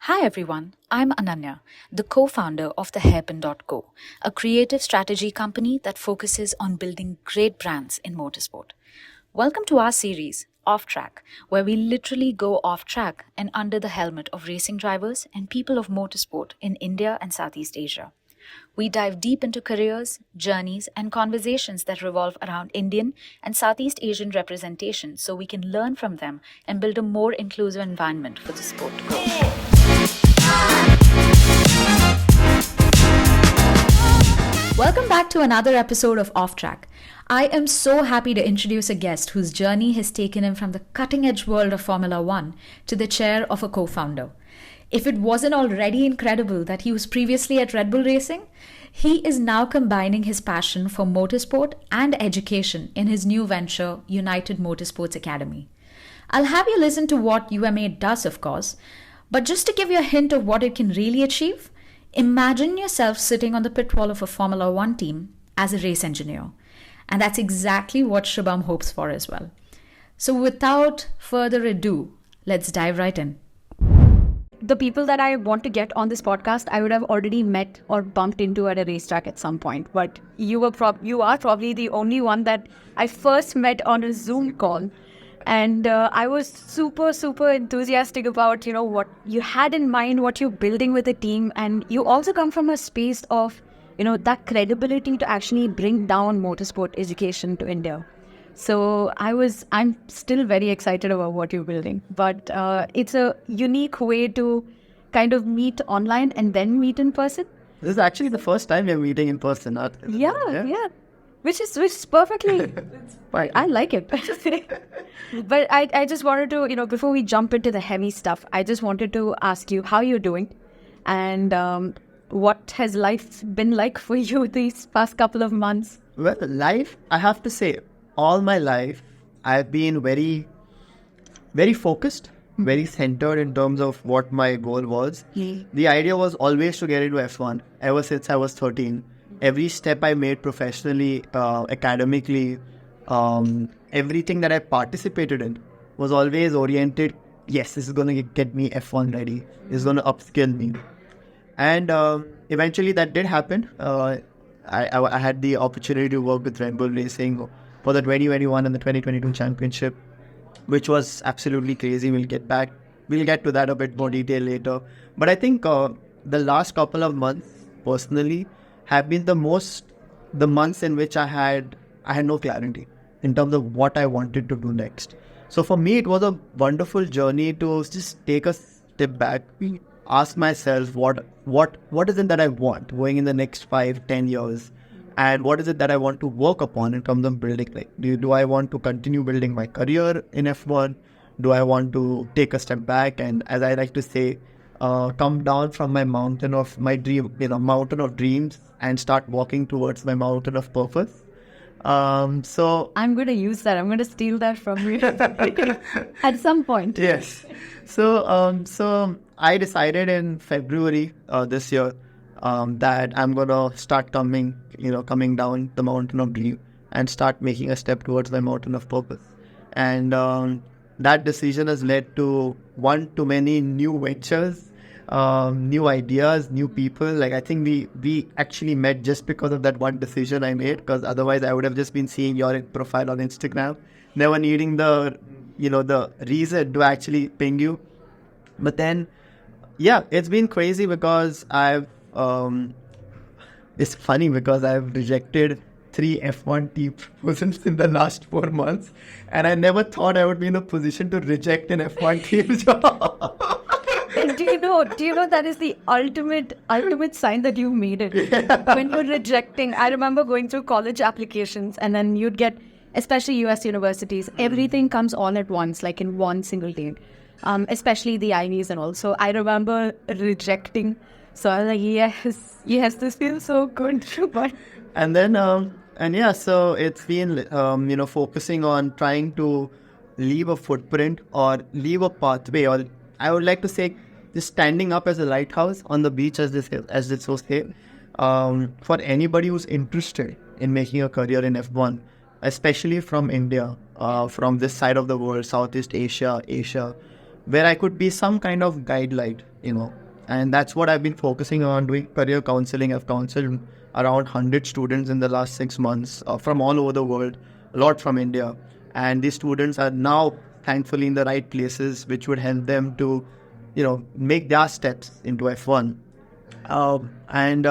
Hi everyone, I'm Ananya, the co founder of the Hairpin.co, a creative strategy company that focuses on building great brands in motorsport. Welcome to our series, Off Track, where we literally go off track and under the helmet of racing drivers and people of motorsport in India and Southeast Asia. We dive deep into careers, journeys, and conversations that revolve around Indian and Southeast Asian representation so we can learn from them and build a more inclusive environment for the sport to grow. Welcome back to another episode of Off Track. I am so happy to introduce a guest whose journey has taken him from the cutting edge world of Formula One to the chair of a co founder. If it wasn't already incredible that he was previously at Red Bull Racing, he is now combining his passion for motorsport and education in his new venture, United Motorsports Academy. I'll have you listen to what UMA does, of course, but just to give you a hint of what it can really achieve, imagine yourself sitting on the pit wall of a Formula One team as a race engineer. And that's exactly what Shubham hopes for as well. So without further ado, let's dive right in. The people that I want to get on this podcast, I would have already met or bumped into at a racetrack at some point. But you are probably the only one that I first met on a Zoom call. And I was super enthusiastic about, what you had in mind, what you're building with the team. And you also come from a space of, that credibility to actually bring down motorsport education to India. So I'm still very excited about what you're building. But it's a unique way to kind of meet online and then meet in person. This is actually the first time we're meeting in person. Yeah. Which is perfectly fine. I like it. But I just wanted to, before we jump into the heavy stuff, I just wanted to ask you how you're doing and what has life been like for you these past couple of months? Well, life, I have to say, all my life, I've been very, very focused, very centered in terms of what my goal was. The idea was always to get into F1 ever since I was 13. Every step I made professionally, academically, everything that I participated in was always oriented, yes, this is going to get me F1 ready. This is going to upskill me. And eventually that did happen. I had the opportunity to work with Red Bull Racing for the 2021 and the 2022 championship, which was absolutely crazy. We'll get to that a bit more detail later. But I think the last couple of months, personally, have been the months in which I had no clarity in terms of what I wanted to do next. So for me, it was a wonderful journey to just take a step back, ask myself what is it that I want going in the next 5-10 years, and what is it that I want to work upon in terms of building. Like, do I want to continue building my career in F1? Do I want to take a step back and, as I like to say, come down from my mountain of dreams and start walking towards my mountain of purpose? So I'm going to use that. I'm going to steal that from you at some point. Yes. So I decided in February this year that I'm going to start coming down the mountain of dream and start making a step towards my mountain of purpose. And that decision has led to too many new ventures, new ideas, new people. Like, I think we actually met just because of that one decision I made, because otherwise I would have just been seeing your profile on Instagram, never needing the reason to actually ping you. But then, yeah, it's been crazy because it's funny because I've rejected 3 F1 team proposals in the last 4 months, and I never thought I would be in a position to reject an F1 team job. Do you know that is the ultimate sign that you made it? Yeah. When you're rejecting, I remember going through college applications and then you'd get, especially US universities, everything comes all at once, like in one single day. Especially the Ivies and all. So I remember rejecting. So I was like, yes, this feels so good. And then, so it's been, focusing on trying to leave a footprint or leave a pathway, or I would like to say just standing up as a lighthouse on the beach, as it's so say, for anybody who's interested in making a career in F1, especially from India, from this side of the world, Southeast Asia, where I could be some kind of guideline, and that's what I've been focusing on, doing career counseling. I've counseled around 100 students in the last 6 months from all over the world, a lot from India. And these students are now thankfully in the right places, which would help them to, make their steps into F1. And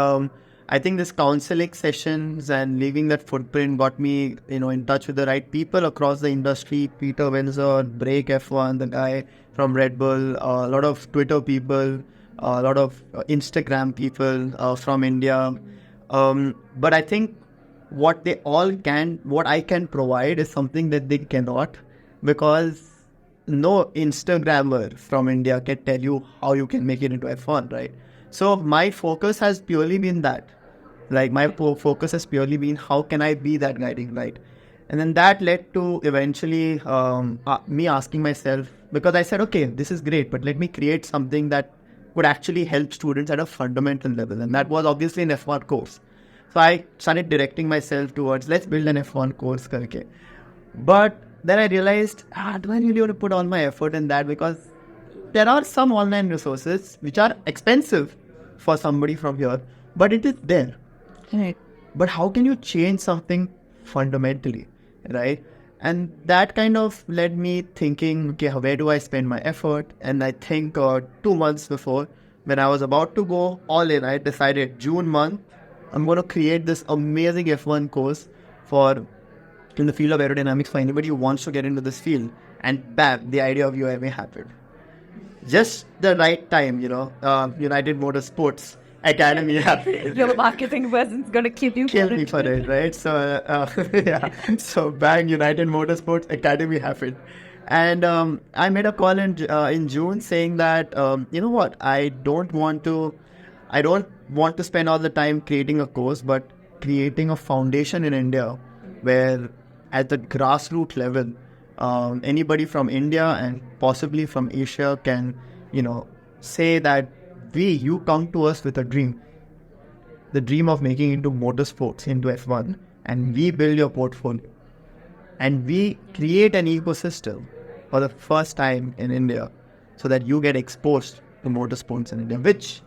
I think this counseling sessions and leaving that footprint got me, in touch with the right people across the industry. Peter Windsor, Break F1, the guy from Red Bull, a lot of Twitter people, a lot of Instagram people from India. But I think what I can provide is something that they cannot, because no Instagrammer from India can tell you how you can make it into F1, right? So my focus has purely been that. Like my focus has purely been how can I be that guiding light? And then that led to eventually me asking myself, because I said, okay, this is great, but let me create something that could actually help students at a fundamental level. And that was obviously an F1 course. So I started directing myself towards, let's build an F1 course. Karke. But then I realized, do I really want to put all my effort in that? Because there are some online resources which are expensive for somebody from here, but it is there. Right. But how can you change something fundamentally, right? And that kind of led me thinking, okay, where do I spend my effort? And I think 2 months before, when I was about to go all in, I decided June month, I'm going to create this amazing F1 course in the field of aerodynamics for anybody who wants to get into this field. And bam, the idea of UMA happened. Just the right time, United Motorsports Academy happened. Your marketing person's going to kill me for it, right? So, so bang, United Motorsports Academy happened. And I made a call in June saying that, you know what, I don't want to spend all the time creating a course, but creating a foundation in India where at the grassroots level, anybody from India and possibly from Asia can, say that you come to us with a dream, the dream of making into motorsports, into F1, and we build your portfolio. And we create an ecosystem for the first time in India so that you get exposed to motorsports in India, which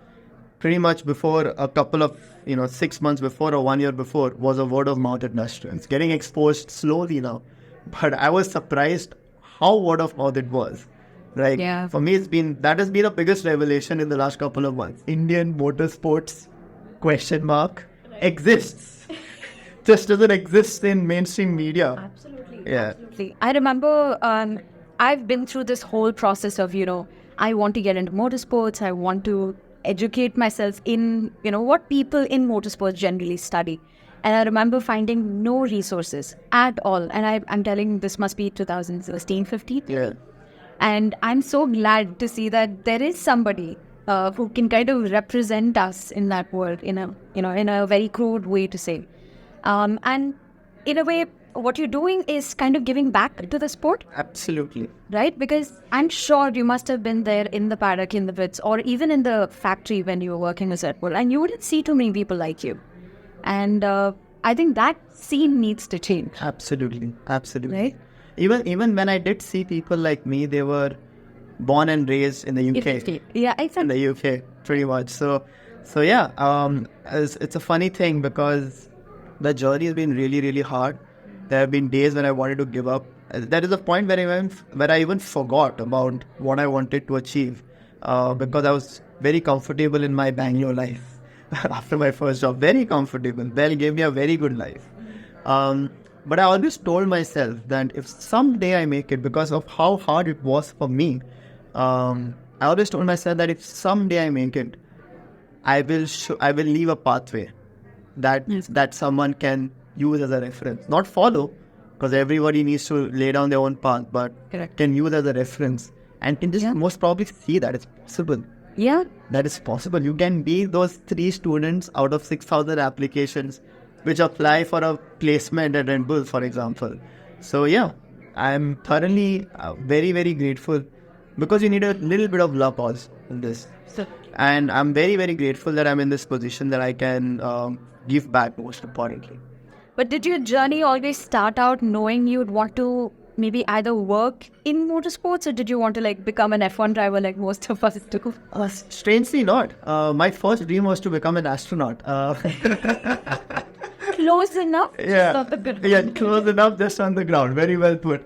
pretty much before a couple of, 6 months before or 1 year before was a word of mouth industry. It's getting exposed slowly now. But I was surprised how word of mouth it was. Like, for me, that has been the biggest revelation in the last couple of months. Indian motorsports, ? Exists. Just doesn't exist in mainstream media. Absolutely. Yeah. Absolutely. I remember I've been through this whole process of, I want to get into motorsports. I want to educate myself in, what people in motorsports generally study. And I remember finding no resources at all. And I'm telling this must be 2016, 15. Yeah. And I'm so glad to see that there is somebody who can kind of represent us in that world in a very crude way to say. And in a way, what you're doing is kind of giving back to the sport. Absolutely. Right? Because I'm sure you must have been there in the paddock, in the pits, or even in the factory when you were working as Red Bull, and you wouldn't see too many people like you. And I think that scene needs to change. Absolutely. Right? Even when I did see people like me, they were born and raised in the UK. Yeah, exactly. In the UK, pretty much. So yeah, it's a funny thing because the journey has been really, really hard. There have been days when I wanted to give up. There is a point where I even forgot about what I wanted to achieve because I was very comfortable in my Bangalore life after my first job. Very comfortable. Bell gave me a very good life. But I always told myself that if someday I make it, because of how hard it was for me, I always told myself that if someday I make it, I will leave a pathway that someone can use as a reference. Not follow, because everybody needs to lay down their own path, but can use as a reference and can just most probably see that it's possible. Yeah. That is possible. You can be those 3 students out of 6,000 applications which apply for a placement at Red Bull, for example. So yeah, I'm thoroughly very, very grateful because you need a little bit of luck also in this. And I'm very, very grateful that I'm in this position that I can give back, most importantly. But did your journey always start out knowing you'd want to maybe either work in motorsports, or did you want to like become an F1 driver like most of us do? Strangely not. My first dream was to become an astronaut. Close enough. Yeah, Not the good yeah, close enough, just on the ground. Very well put.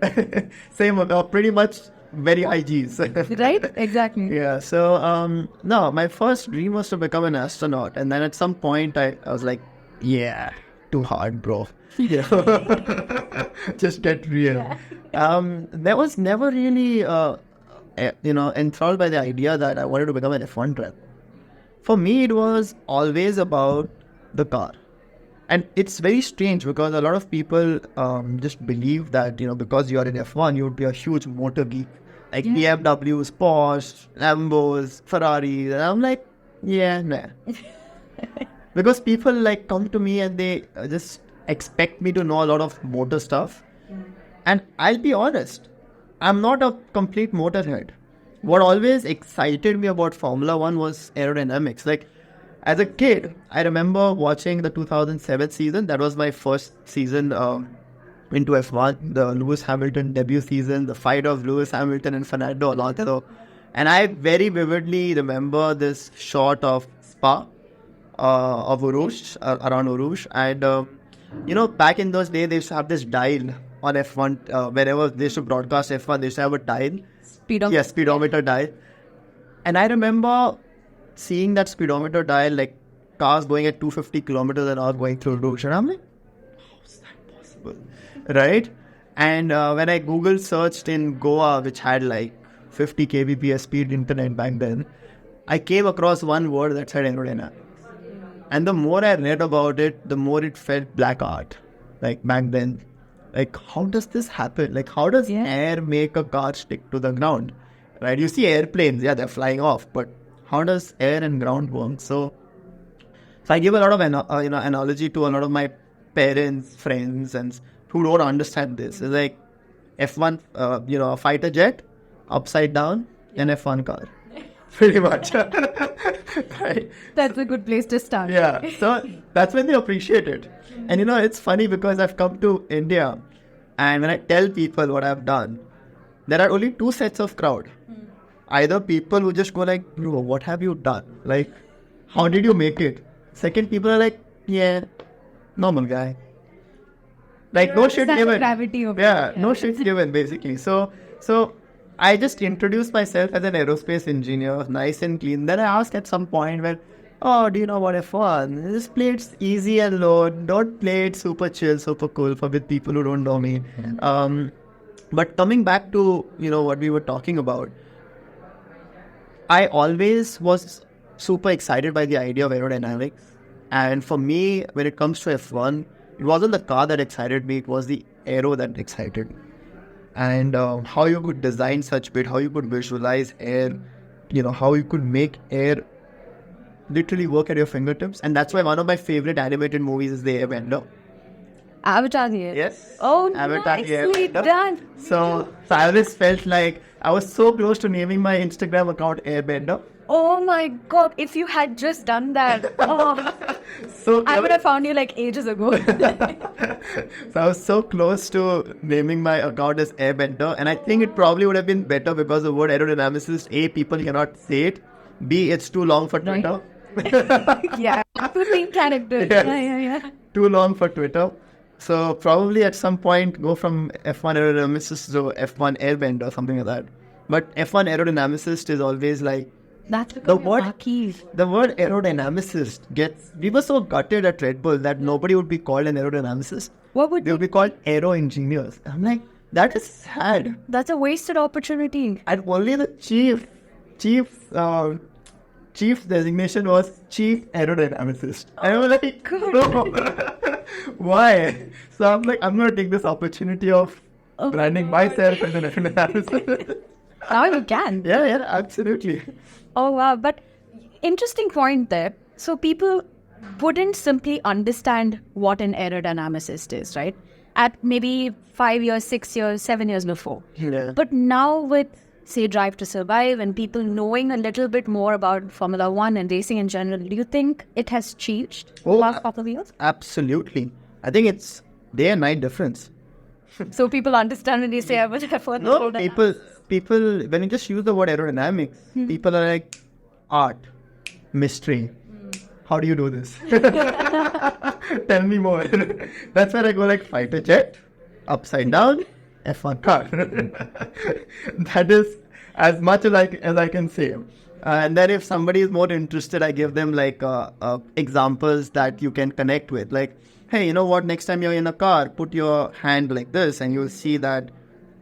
Same, pretty much very high G's. Right? Exactly. Yeah, so no, my first dream was to become an astronaut, and then at some point I was like, yeah, too hard, bro. Yeah. Just get real. There was never really, enthralled by the idea that I wanted to become an F1 driver. For me, it was always about the car. And it's very strange because a lot of people just believe that, because you are in F1, you would be a huge motor geek. Like BMWs, Porsche, Lambos, Ferraris. And I'm like, yeah, nah. Because people like come to me and they just expect me to know a lot of motor stuff. And I'll be honest, I'm not a complete motorhead. What always excited me about Formula 1 was aerodynamics. Like, as a kid, I remember watching the 2007 season. That was my first season into F1, the Lewis Hamilton debut season, the fight of Lewis Hamilton and Fernando Alonso. And I very vividly remember this shot of Spa, of Urush, around Urush. And, back in those days, they used to have this dial on F1. Whenever they used to broadcast F1, they used to have a dial. Speedometer. Yeah, speedometer dial. And I remember seeing that speedometer dial, like cars going at 250 kilometers an hour going through Rouge. And I'm like, how is that possible? Right? And when I Google searched in Goa, which had like 50 kbps speed internet back then, I came across one word that said aerodynamics. And the more I read about it, the more it felt black art. Like back then, like how does this happen? Like how does air make a car stick to the ground? Right? You see airplanes, yeah, they're flying off, but how does air and ground work? So I give a lot of analogy to a lot of my parents, friends, and who don't understand this. It's like F1, a fighter jet, upside down, an F1 car. Pretty much. Right? That's a good place to start. Yeah. So that's when they appreciate it. And it's funny because I've come to India, and when I tell people what I've done, there are only two sets of crowd. Either people who just go like, bro, what have you done? Like, how did you make it? Second, people are like, yeah, normal guy. Like, no shit given. Gravity of No shit given, basically. So I just introduced myself as an aerospace engineer, nice and clean. Then I asked at some point, well, oh, do you know what F1? Just play it easy and low. Don't play it super chill, super cool with people who don't know me. But coming back to, what we were talking about, I always was super excited by the idea of aerodynamics. And for me, when it comes to F1, it wasn't the car that excited me, it was the aero that excited me. And how you could design such bit, how you could visualize air, how you could make air literally work at your fingertips. And that's why one of my favorite animated movies is The Airbender. Avatar here. Yes. Oh, Avatar, nicely Airbender. done. So I always felt like I was so close to naming my Instagram account Airbender. Oh my god, if you had just done that, So I would have found you like ages ago. So I was so close to naming my account as Airbender, and I think it probably would have been better because the word aerodynamicist, A, people cannot say it, B, it's too long for Twitter. Yeah, main character. Yes. Yeah. Too long for Twitter. So probably at some point go from F1 aerodynamicist to F1 airbender or something like that. But F1 aerodynamicist is always like, That's the because word, marquees. the word aerodynamicist we were so gutted at Red Bull that nobody would be called an aerodynamicist. What would They would be called aero engineers. I'm like, that is sad. That's a wasted opportunity. And only the chief designation was chief aerodynamicist. And I was like, no. Why? So I'm like, I'm going to take this opportunity of branding myself as an aerodynamicist. Now you can. Yeah, absolutely. Oh wow, but interesting point there. So people wouldn't simply understand what an aerodynamicist is, right? At maybe 5 years, 6 years, 7 years before. Yeah. But now with, say, Drive to Survive and people knowing a little bit more about Formula 1 and racing in general, do you think it has changed the last couple of years? Absolutely. I think it's day and night difference. So people understand when you say I was for the No, aerodynamics. people, when you just use the word aerodynamics, people are like, art, mystery. How do you do this? Tell me more. That's where I go like fighter jet, upside down, F1 car. That is as much as I can say. And then if somebody is more interested, I give them like examples that you can connect with. Like, hey, you know what? Next time you're in a car, put your hand like this and you'll see that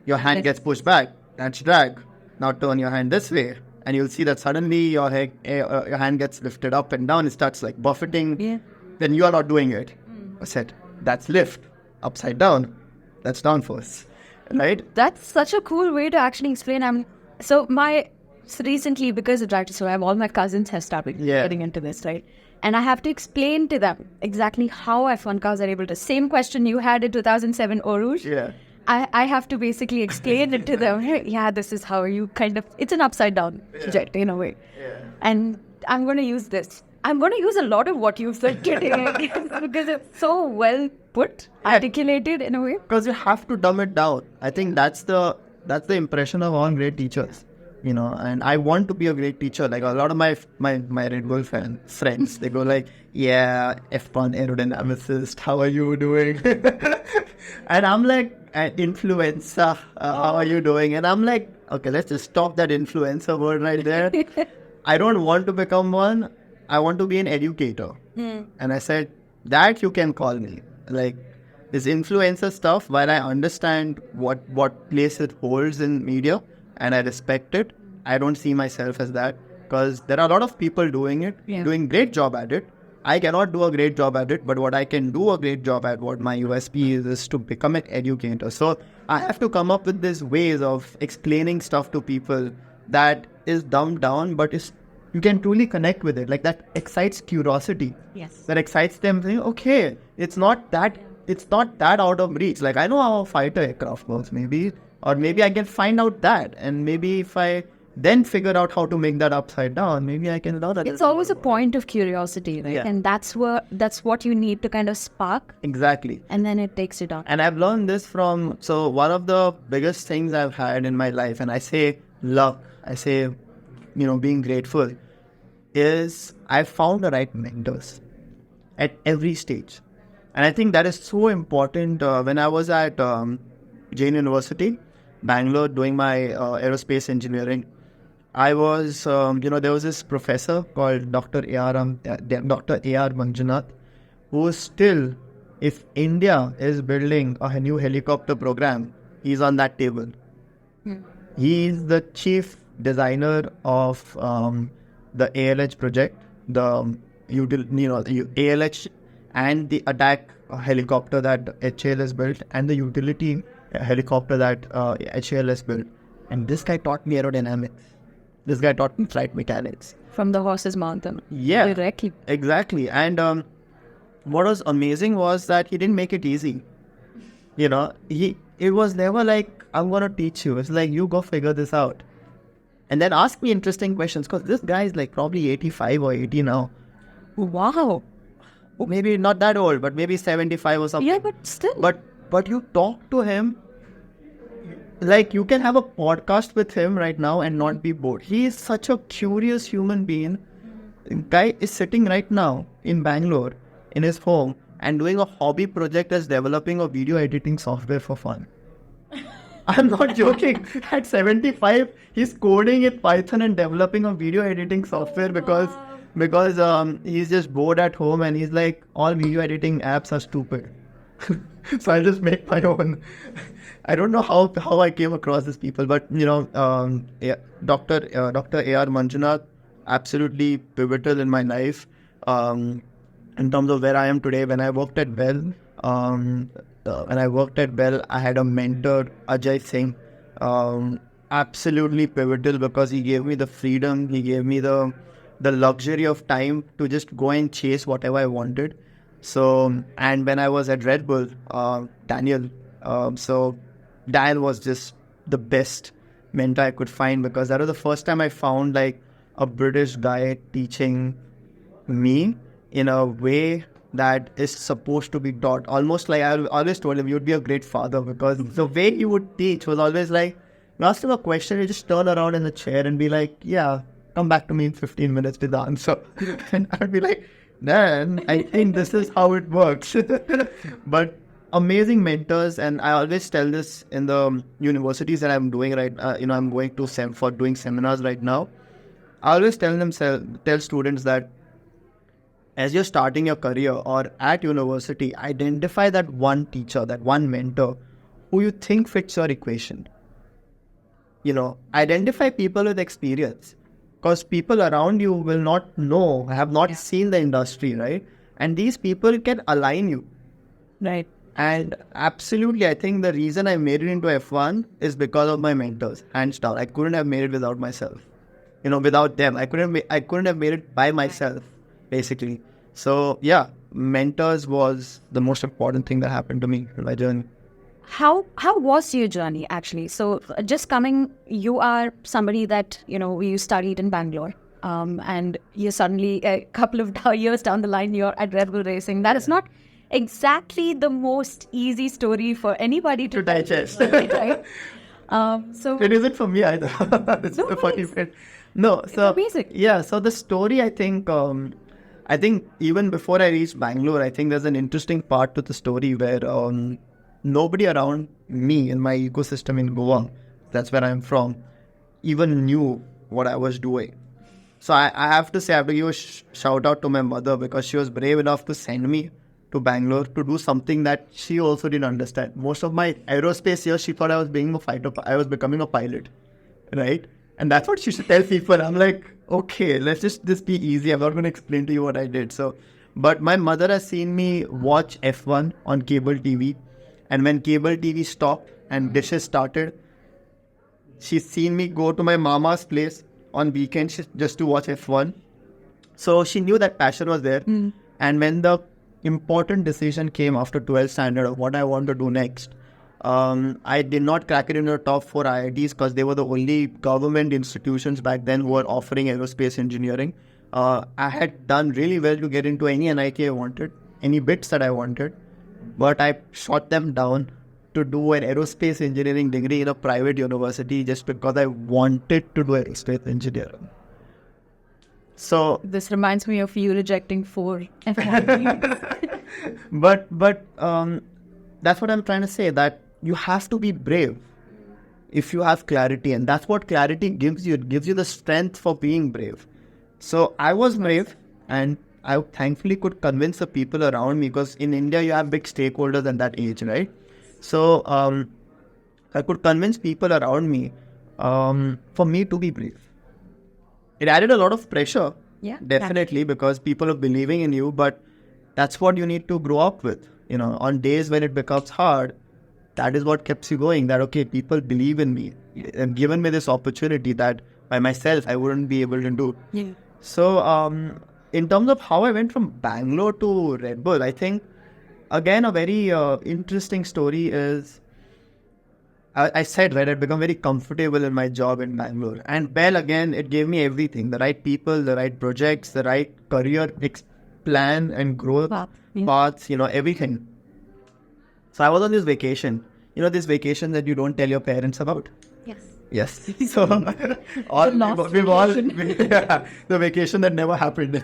your hand gets pushed back. That's drag. Now turn your hand this way. And you'll see that suddenly your hand gets lifted up and down. It starts like buffeting. Yeah. Then you are not doing it. I said, that's lift. Upside down. That's downforce. Right? That's such a cool way to actually explain. So recently, because of that, so I have all my cousins have started getting into this, right? And I have to explain to them exactly how F1 cars are able to. Same question you had in 2007 Oruj. Yeah. I have to basically explain it to them. Hey, yeah, this is how you it's an upside down jet in a way. Yeah. And I'm going to use this. I'm going to use a lot of what you said today because it's so well put, articulated in a way. Because you have to dumb it down. I think that's the impression of all great teachers. You know, and I want to be a great teacher. Like a lot of my Red Bull friends, they go like, yeah, F1 aerodynamicist, how are you doing? And I'm like, influencer, how are you doing? And I'm like, okay, let's just stop that influencer word right there. I don't want to become one. I want to be an educator. And I said, that you can call me. Like, this influencer stuff, while I understand what place it holds in media, and I respect it, I don't see myself as that. Because there are a lot of people doing it, doing great job at it. I cannot do a great job at it, but what I can do a great job at, what my USP is to become an educator. So I have to come up with these ways of explaining stuff to people that is dumbed down, but you can truly connect with it. Like that excites curiosity. Yes. That excites them saying, okay, it's not that out of reach. Like I know how a fighter aircraft works, maybe, or maybe I can find out that. And maybe if I then figure out how to make that upside down, maybe I can learn that. It's always a point of curiosity, right? Yeah. And that's what you need to kind of spark. Exactly. And then it takes it on. And I've learned this so one of the biggest things I've had in my life, and I say luck, I say, being grateful, is I found the right mentors at every stage. And I think that is so important. When I was at Jain University, Bangalore, doing my aerospace engineering, I was, there was this professor called Dr. A.R. Manjunath, who is still, if India is building a new helicopter program, he's on that table. He is the chief designer of the ALH project, the ALH and the attack helicopter that HAL has built, and the utility helicopter that HAL has built. And this guy taught me aerodynamics. This guy taught me flight mechanics. From the horse's mouth. Yeah. Directly. Exactly. And what was amazing was that he didn't make it easy. It was never like, I'm going to teach you. It's like, you go figure this out. And then ask me interesting questions, because this guy is like probably 85 or 80 now. Wow. Maybe not that old, but maybe 75 or something. Yeah, but still. But you talk to him, like you can have a podcast with him right now and not be bored. He is such a curious human being. The guy is sitting right now in Bangalore in his home and doing a hobby project as developing a video editing software for fun. I'm not joking. At 75, he's coding in Python and developing a video editing software because he's just bored at home and he's like, all video editing apps are stupid. So I'll just make my own. I don't know how I came across these people, but Dr. A.R. Manjunath, absolutely pivotal in my life in terms of where I am today. When I worked at Bell, I had a mentor, Ajay Singh, absolutely pivotal because he gave me the freedom, he gave me the luxury of time to just go and chase whatever I wanted. So, and when I was at Red Bull, Daniel was just the best mentor I could find, because that was the first time I found like a British guy teaching me in a way that is supposed to be taught. Almost like I always told him, you'd be a great father, because the way he would teach was always like, you ask him a question, he just turn around in the chair and be like, yeah, come back to me in 15 minutes with the answer. And I'd be like, man, I think this is how it works. But amazing mentors, and I always tell this in the universities that I'm doing I'm going to for doing seminars right now. I always tell students that as you're starting your career or at university, identify that one teacher, that one mentor who you think fits your equation. Identify people with experience, because people around you will not know, have not seen the industry, right? And these people can align you. Right. And absolutely, I think the reason I made it into F1 is because of my mentors, hands down. I couldn't have made it without myself. Without them, I couldn't have made it by myself, basically. So yeah, mentors was the most important thing that happened to me in my journey. How was your journey actually? So just coming, you are somebody that, you studied in Bangalore, and you suddenly, a couple of years down the line, you're at Red Bull Racing. That is not exactly the most easy story for anybody to digest. Right? So it isn't for me either. It's No, the funny it's- bit. No, so amazing. yeah, so the story, I think even before I reached Bangalore, I think there's an interesting part to the story where nobody around me in my ecosystem in Goa, that's where I'm from, even knew what I was doing. So I have to say, I have to give a shout out to my mother, because she was brave enough to send me to Bangalore to do something that she also didn't understand. Most of my aerospace years, she thought I was becoming a pilot, right? And that's what she should tell people. I'm like, okay, let's just this be easy. I'm not going to explain to you what I did. But my mother has seen me watch F1 on cable TV. And when cable TV stopped and dishes started, she's seen me go to my mama's place on weekends just to watch F1. So she knew that passion was there. And when the important decision came after 12th standard of what I want to do next, I did not crack it in the top 4 IITs, because they were the only government institutions back then who were offering aerospace engineering. I had done really well to get into any NIT I wanted, any bits that I wanted, but I shot them down to do an aerospace engineering degree in a private university just because I wanted to do aerospace engineering. So This reminds me of you rejecting 4 F1. but that's what I'm trying to say, that you have to be brave if you have clarity, and that's what clarity gives you. It gives you the strength for being brave. So I was brave, and I thankfully could convince the people around me, because in India you have big stakeholders at that age, right? So I could convince people around me for me to be brave. It added a lot of pressure, Yeah, definitely, because people are believing in you, but that's what you need to grow up with. On days when it becomes hard, that is what keeps you going, that, okay, people believe in me and given me this opportunity that by myself I wouldn't be able to do. Yeah. So in terms of how I went from Bangalore to Red Bull, I think, again, a very interesting story is, I said, right, I'd become very comfortable in my job in Bangalore. And Bell, again, it gave me everything, the right people, the right projects, the right career plan and growth paths, everything. So I was on this vacation, this vacation that you don't tell your parents about. Yes. So the vacation that never happened.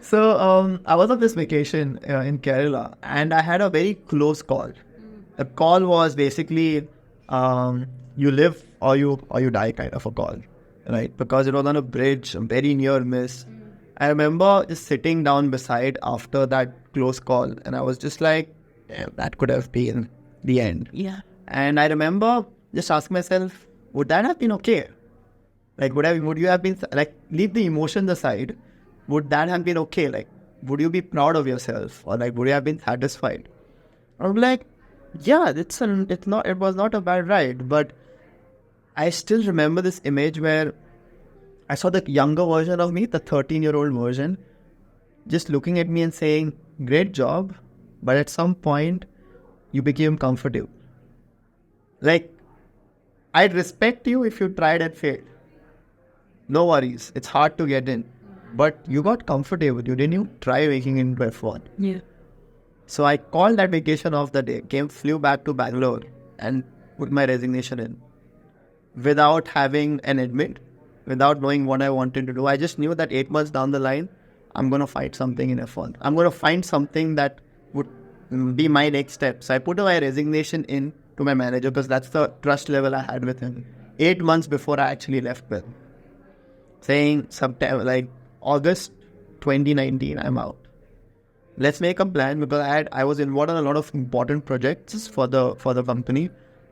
So I was on this vacation in Kerala, and I had a very close call. The call was basically you live or you die kind of a call, right? Because it was on a bridge, a very near miss. I remember just sitting down beside after that close call, and I was just like, damn, that could have been the end. Yeah. And I remember just asking myself, would that have been okay? Like, would you have been, like, leave the emotions aside, would that have been okay? Like, would you be proud of yourself? Or like, would you have been satisfied? I'm like, yeah, it was not a bad ride. But I still remember this image where I saw the younger version of me, the 13-year-old version, just looking at me and saying, great job, but at some point, you became comfortable. Like, I'd respect you if you tried and failed. No worries. It's hard to get in. but you got comfortable. You didn't even try making it into F1. Yeah. So I called that vacation off the day, flew back to Bangalore and put my resignation in without having an admit, without knowing what I wanted to do. I just knew that 8 months down the line, I'm going to fight something in F1. I'm going to find something that would be my next step. So I put my resignation in to my manager because that's the trust level I had with him. 8 months before I actually left with him, saying September, like August 2019, I'm out. Let's make a plan, because I was involved in a lot of important projects for the company.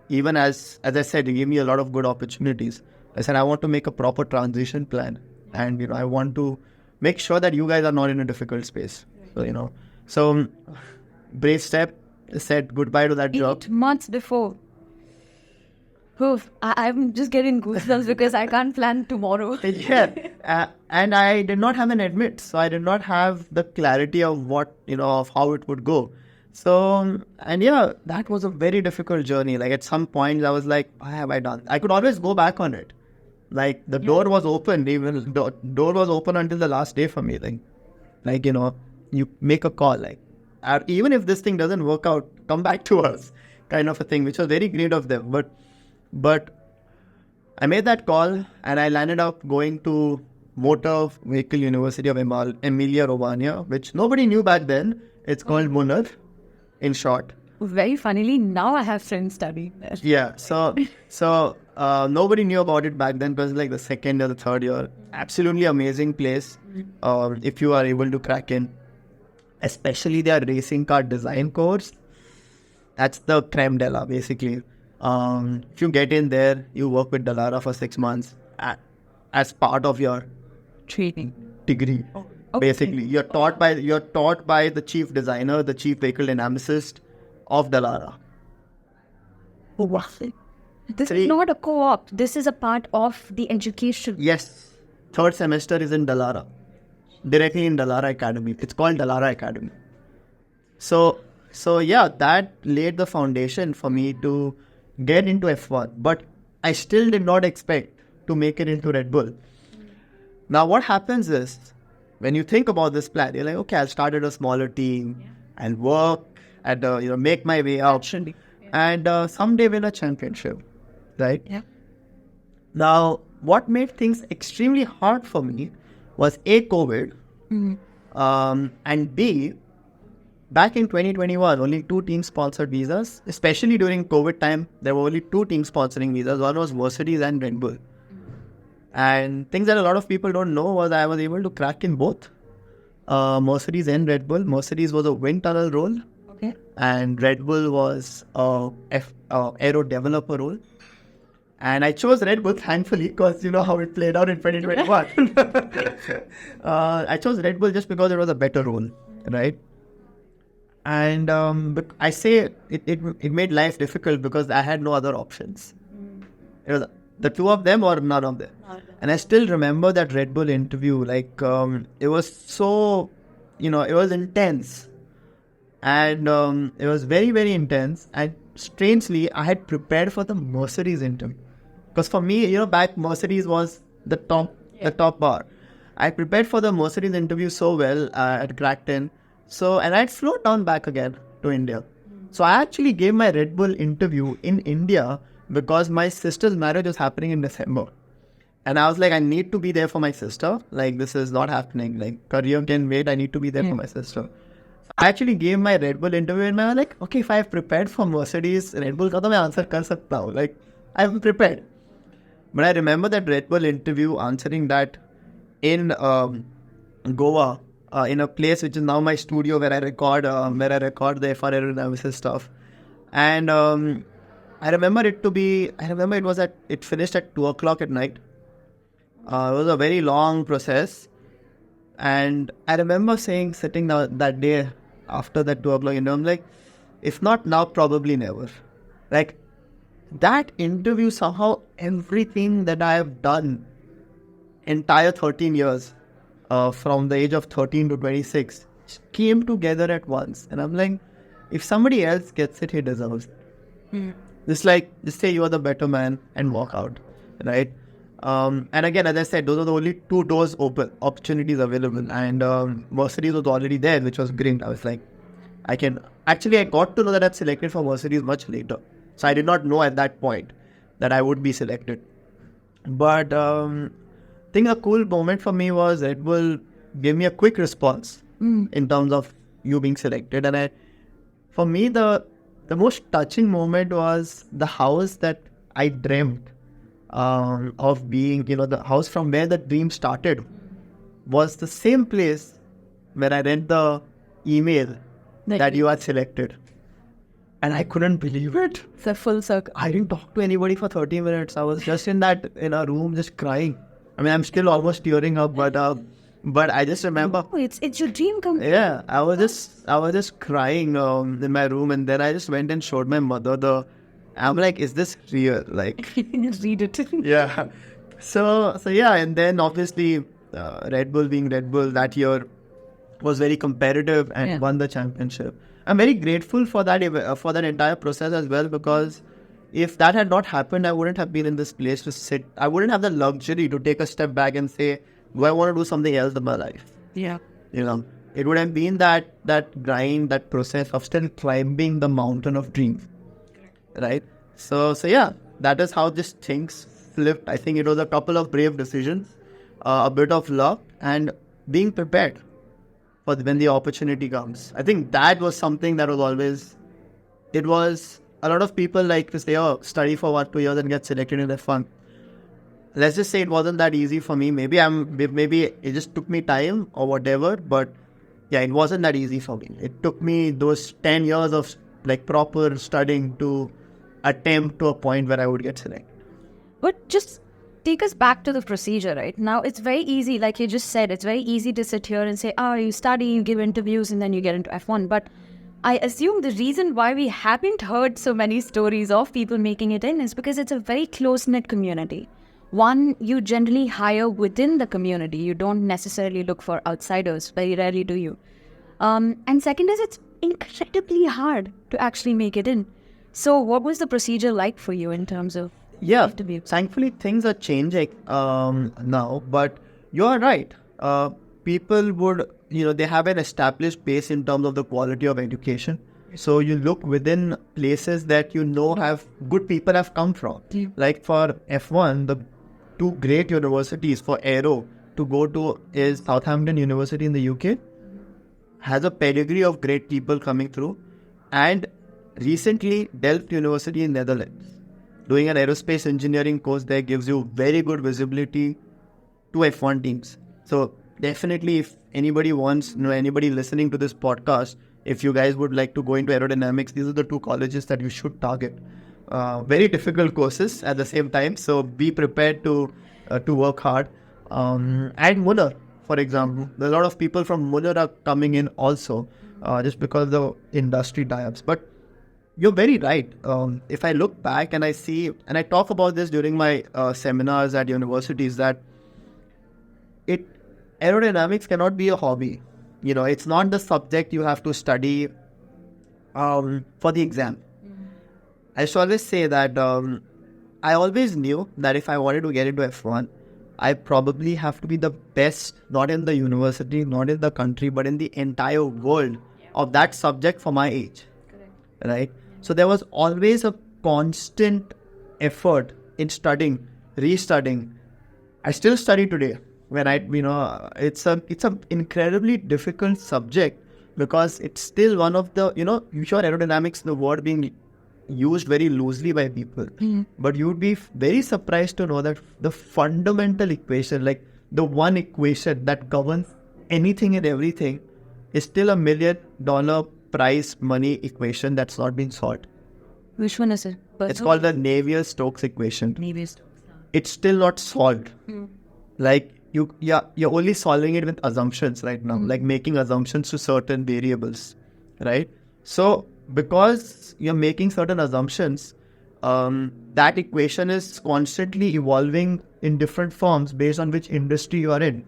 Even as I said, it gave me a lot of good opportunities. I said I want to make a proper transition plan, and I want to make sure that you guys are not in a difficult space. So brave step, said goodbye to that job. 8 months before. Oof, I'm just getting goosebumps because I can't plan tomorrow. Yeah, and I did not have an admit, so I did not have the clarity of what of how it would go. So, and yeah, that was a very difficult journey. Like at some points, I was like, "Why have I done?" I could always go back on it. Like the door was open, even the door was open until the last day for me. Like you make a call, like even if this thing doesn't work out, come back to us, kind of a thing, which was very great of them. But I made that call and I landed up going to Motor Vehicle University of Emilia Romagna, which nobody knew back then. It's called Munnar, in short. Very funnily, now I have friends studying there. Yeah, so nobody knew about it back then because like the second or the third year. Absolutely amazing place if you are able to crack in. Especially their racing car design course. That's the creme de la, basically. If you get in there, you work with Dallara for 6 months as part of your Training degree. Oh, okay. Basically, you're taught by the chief designer, the chief vehicle dynamicist of Dallara. Oh, wow. This is not a co-op. This is a part of the education. Yes. Third semester is in Dallara. Directly in Dallara Academy. It's called Dallara Academy. So yeah, that laid the foundation for me to get into F1. But I still did not expect to make it into Red Bull. Now what happens is, when you think about this plan, you're like, okay, I'll start at a smaller team and work at make my way up. Actually. And someday win a championship, right? Yeah. Now, what made things extremely hard for me was A, COVID, and B, back in 2021, only 2 teams sponsored visas. Especially during COVID time, there were only 2 teams sponsoring visas. One was Mercedes and Red Bull. And things that a lot of people don't know was I was able to crack in both Mercedes and Red Bull. Mercedes was a wind tunnel role. Okay. And Red Bull was aero developer role. And I chose Red Bull, thankfully, because you know how it played out in 2021. I chose Red Bull just because it was a better role, right? And but I say it made life difficult because I had no other options. It was the 2 of them or none of them. And I still remember that Red Bull interview. Like it was so, it was intense. And it was very, very intense. And strangely, I had prepared for the Mercedes interview. Because for me, back Mercedes was the top bar. I prepared for the Mercedes interview so well at cracked in. So, and I'd flown down back again to India. So I actually gave my Red Bull interview in India because my sister's marriage was happening in December. And I was like, I need to be there for my sister. Like, this is not happening. Like, career can wait. I need to be there for my sister. I actually gave my Red Bull interview and I was like, okay, if I have prepared for Mercedes, Red Bull ka to main answer kar sakta hu. Like, I'm prepared. But I remember that Red Bull interview answering that in Goa, in a place which is now my studio where I record the FR aerodynamicist stuff. And I remember it finished at 2 o'clock at night. It was a very long process. And I remember sitting down that day after that 2 o'clock, I'm like, if not now, probably never. Like, that interview, somehow everything that I have done entire 13 years, from the age of 13 to 26, came together at once. And I'm like, if somebody else gets it, he deserves it. Just say you are the better man and walk out, right? And again, as I said, those are the only two doors open, opportunities available. And Mercedes was already there, which was great. I was like, I got to know that I'd selected for Mercedes much later. So I did not know at that point that I would be selected. But I think a cool moment for me was Red Bull gave me a quick response in terms of you being selected. And for me, the most touching moment was the house that I dreamt of being, the house from where the dream started was the same place where I read the email that you are selected. And I couldn't believe it. It's a full circle. I didn't talk to anybody for 30 minutes. I was just in a room just crying. I mean, I'm still almost tearing up, but I just remember. Oh, it's your dream come true. Yeah, I was just crying in my room, and then I just went and showed my mother I'm like, is this real? Like, read it. Yeah. So yeah, and then obviously Red Bull being Red Bull that year was very competitive and won the championship. I'm very grateful for that entire process as well, because if that had not happened, I wouldn't have been in this place to sit. I wouldn't have the luxury to take a step back and say, do I want to do something else in my life? Yeah. It would have been that grind, that process of still climbing the mountain of dreams. Right? So yeah, that is how these things flipped. I think it was a couple of brave decisions, a bit of luck, and being prepared for when the opportunity comes. I think that was something that was always, it was, a lot of people like to say, oh, study for 1-2 years and get selected in F1. Let's just say it wasn't that easy for me. Maybe it just took me time or whatever, but yeah, it wasn't that easy for me. It took me those 10 years of like proper studying to attempt to a point where I would get selected. But just take us back to the procedure, right? Now, it's very easy, like you just said, it's very easy to sit here and say, oh, you study, you give interviews, and then you get into F1. But I assume the reason why we haven't heard so many stories of people making it in is because it's a very close-knit community. One, you generally hire within the community. You don't necessarily look for outsiders. Very rarely do you. And second is, it's incredibly hard to actually make it in. So what was the procedure like for you in terms of interview? Thankfully things are changing now, but you are right. People would, they have an established base in terms of the quality of education. So you look within places that have good people have come from. Like for F1, the two great universities for aero to go to is Southampton University in the UK, has a pedigree of great people coming through, and recently Delft University in Netherlands. Doing an aerospace engineering course there gives you very good visibility to F1 teams. So definitely, if anybody wants, anybody listening to this podcast, if you guys would like to go into aerodynamics, these are the two colleges that you should target. Very difficult courses at the same time, so be prepared to work hard. And Muller, for example, a lot of people from Muller are coming in also, just because of the industry tie-ups. But you're very right. If I look back and I see, and I talk about this during my seminars at universities, that aerodynamics cannot be a hobby. It's not the subject you have to study for the exam. I should always say that I always knew that if I wanted to get into F1, I probably have to be the best, not in the university, not in the country, but in the entire world of that subject for my age. Correct. Right? So there was always a constant effort in studying, restudying. I still study today. When it's an incredibly difficult subject, because it's still one of the, you sure aerodynamics, the word being used very loosely by people, but you would be very surprised to know that the fundamental equation, like the one equation that governs anything and everything, is still $1 million prize money equation that's not been solved. Which one is it? It's called the Navier-Stokes equation. Navier-Stokes. It's still not solved. Like, you're only solving it with assumptions right now, like making assumptions to certain variables, right? So because you're making certain assumptions, that equation is constantly evolving in different forms based on which industry you are in,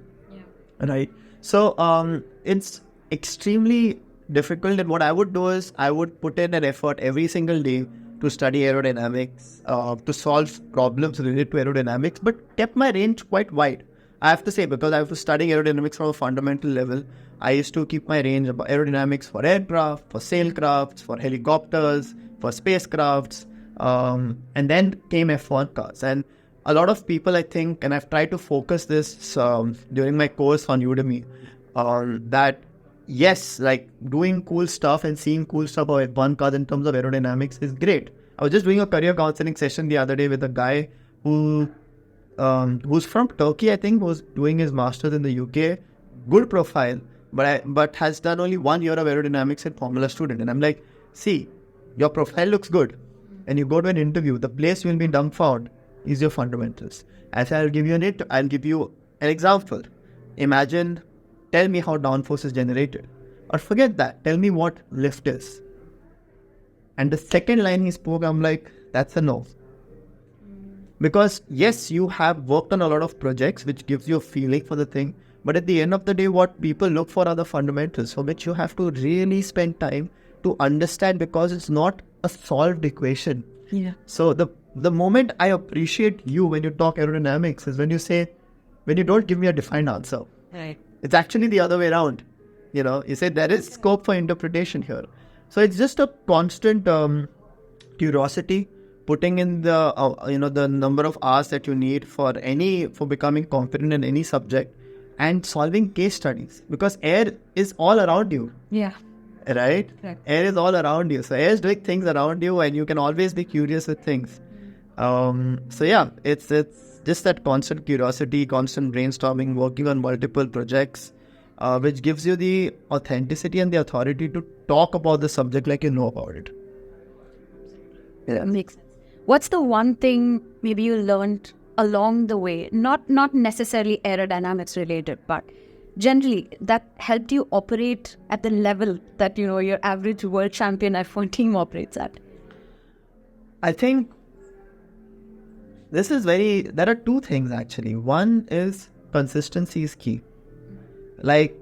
right? So it's extremely difficult, and what I would do is I would put in an effort every single day to study aerodynamics, to solve problems related to aerodynamics, but kept my range quite wide. I have to say, because I was studying aerodynamics from a fundamental level, I used to keep my range about aerodynamics for aircraft, for sailcrafts, for helicopters, for spacecrafts, and then came F1 cars. And a lot of people, I think, and I've tried to focus this during my course on Udemy, that yes, like doing cool stuff and seeing cool stuff about F1 cars in terms of aerodynamics is great. I was just doing a career counseling session the other day with a guy who's from Turkey, I think, was doing his master's in the UK. Good profile, but has done only 1 year of aerodynamics in Formula student. And I'm like, see, your profile looks good. And you go to an interview, the place you will be dumbfounded is your fundamentals. As I'll give you an example. Imagine, tell me how downforce is generated. Or forget that, tell me what lift is. And the second line he spoke, I'm like, that's a no. Because yes, you have worked on a lot of projects which gives you a feeling for the thing. But at the end of the day, what people look for are the fundamentals, for which you have to really spend time to understand, because it's not a solved equation. Yeah. So the moment I appreciate you when you talk aerodynamics is when you don't give me a defined answer. Right. It's actually the other way around. You say there is scope for interpretation here. So it's just a constant curiosity, putting in the number of hours that you need for becoming confident in any subject, and solving case studies, because air is all around you. Yeah. Right? Correct. Air is all around you. So air is doing things around you, and you can always be curious with things. So yeah, it's just that constant curiosity, constant brainstorming, working on multiple projects, which gives you the authenticity and the authority to talk about the subject like you know about it. Yeah. Makes sense. What's the one thing maybe you learned along the way, not necessarily aerodynamics related, but generally that helped you operate at the level that your average world champion F1 team operates at? I think there are two things actually. One is consistency is key. Like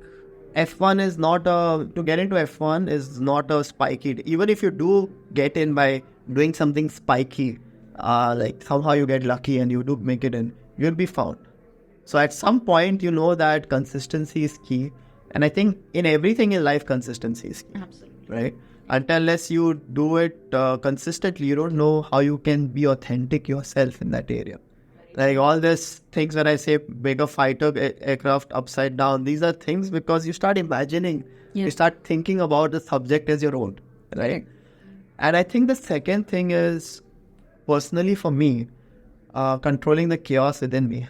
F1 is not to get into F1 is not a spiky. Even if you do get in by doing something spiky, like somehow you get lucky and you do make it in, you'll be found. So at some point, you know that consistency is key. And I think in everything in life, consistency is key. Absolutely. Right? Unless you do it consistently, you don't know how you can be authentic yourself in that area. Like all these things when I say bigger fighter aircraft upside down, these are things because you start imagining, you start thinking about the subject as your own, right? And I think the second thing is, personally for me, controlling the chaos within me.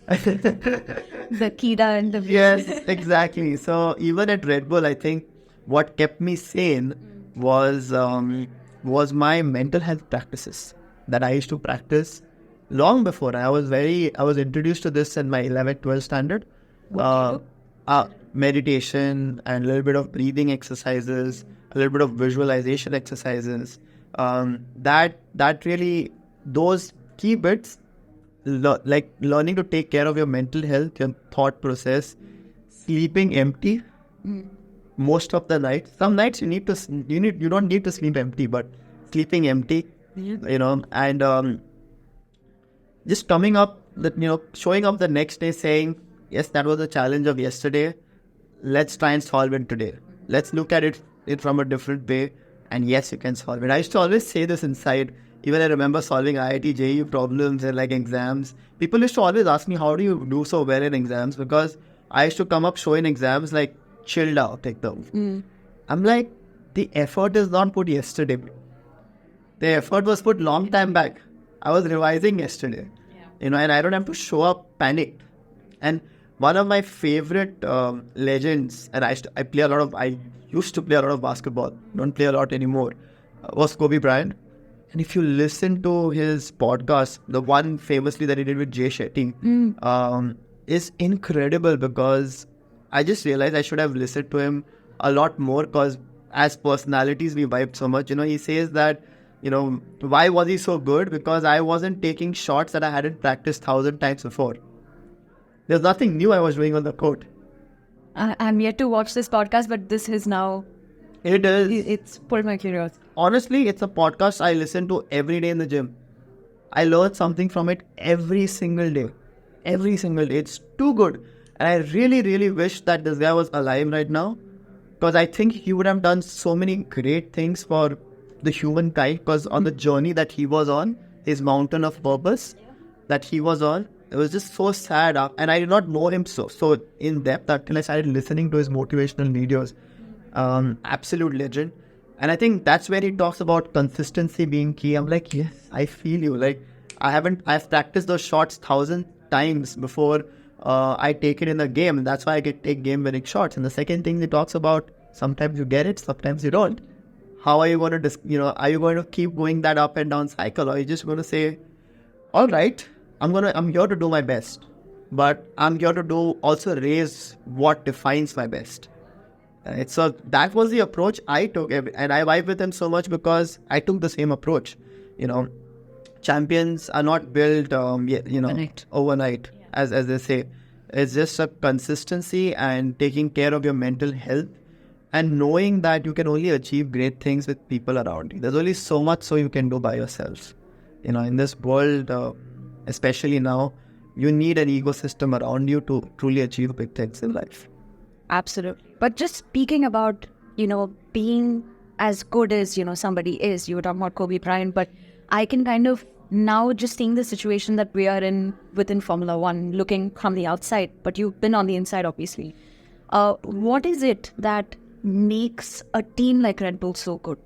The Kida and the... Yes, exactly. So even at Red Bull, I think what kept me sane was my mental health practices that I used to practice long before. I was introduced to this in my 11th, 12th standard. Meditation and a little bit of breathing exercises, a little bit of visualization exercises. That really, those key bits, like learning to take care of your mental health, your thought process, sleeping empty most of the night. Some nights you don't need to sleep empty, but sleeping empty, and just coming up, showing up the next day saying, yes, that was a challenge of yesterday. Let's try and solve it today. Let's look at it from a different way. And yes, you can solve it. I used to always say this inside. Even I remember solving IIT JEE problems and like exams. People used to always ask me, how do you do so well in exams? Because I used to come up showing exams like chilled out, I'm like, the effort is not put yesterday. The effort was put long time back. I was revising yesterday, and I don't have to show up panicked. And one of my favorite legends, and I used to play a lot of basketball, don't play a lot anymore, was Kobe Bryant. And if you listen to his podcast, the one famously that he did with Jay Shetty, is incredible, because I just realized I should have listened to him a lot more, because as personalities we vibed so much. He says that, why was he so good? Because I wasn't taking shots that I hadn't practiced 1,000 times before. There's nothing new I was doing on the court. I'm yet to watch this podcast, but this is now... It is. It's pulled my curiosity. honestly, it's a podcast I listen to every day in the gym. I learn something from it every single day. Every single day. It's too good. And I really, really wish that this guy was alive right now. Because I think he would have done so many great things for the humankind. Because on the journey that he was on, his mountain of purpose that he was on, it was just so sad. And I did not know him so in depth until I started listening to his motivational videos. Absolute legend. And I think that's where he talks about consistency being key. I'm like, yes, I feel you. Like, I've practiced those shots 1,000 times before I take it in a game. And that's why I can take game winning shots. And the second thing he talks about, sometimes you get it, sometimes you don't. How are you going to, are you going to keep going that up and down cycle? Or are you just going to say, all right, I'm here to do my best. But I'm here to also raise what defines my best. So that was the approach I took, and I vibe with him so much because I took the same approach. Champions are not built, overnight, as they say. It's just a consistency and taking care of your mental health and knowing that you can only achieve great things with people around you. There's only so much so you can do by yourself. In this world, especially now, you need an ecosystem around you to truly achieve big things in life. Absolutely. But just speaking about, being as good as, somebody is, you were talking about Kobe Bryant, but I can kind of now just seeing the situation that we are in within Formula One, looking from the outside, but you've been on the inside, obviously. What is it that makes a team like Red Bull so good?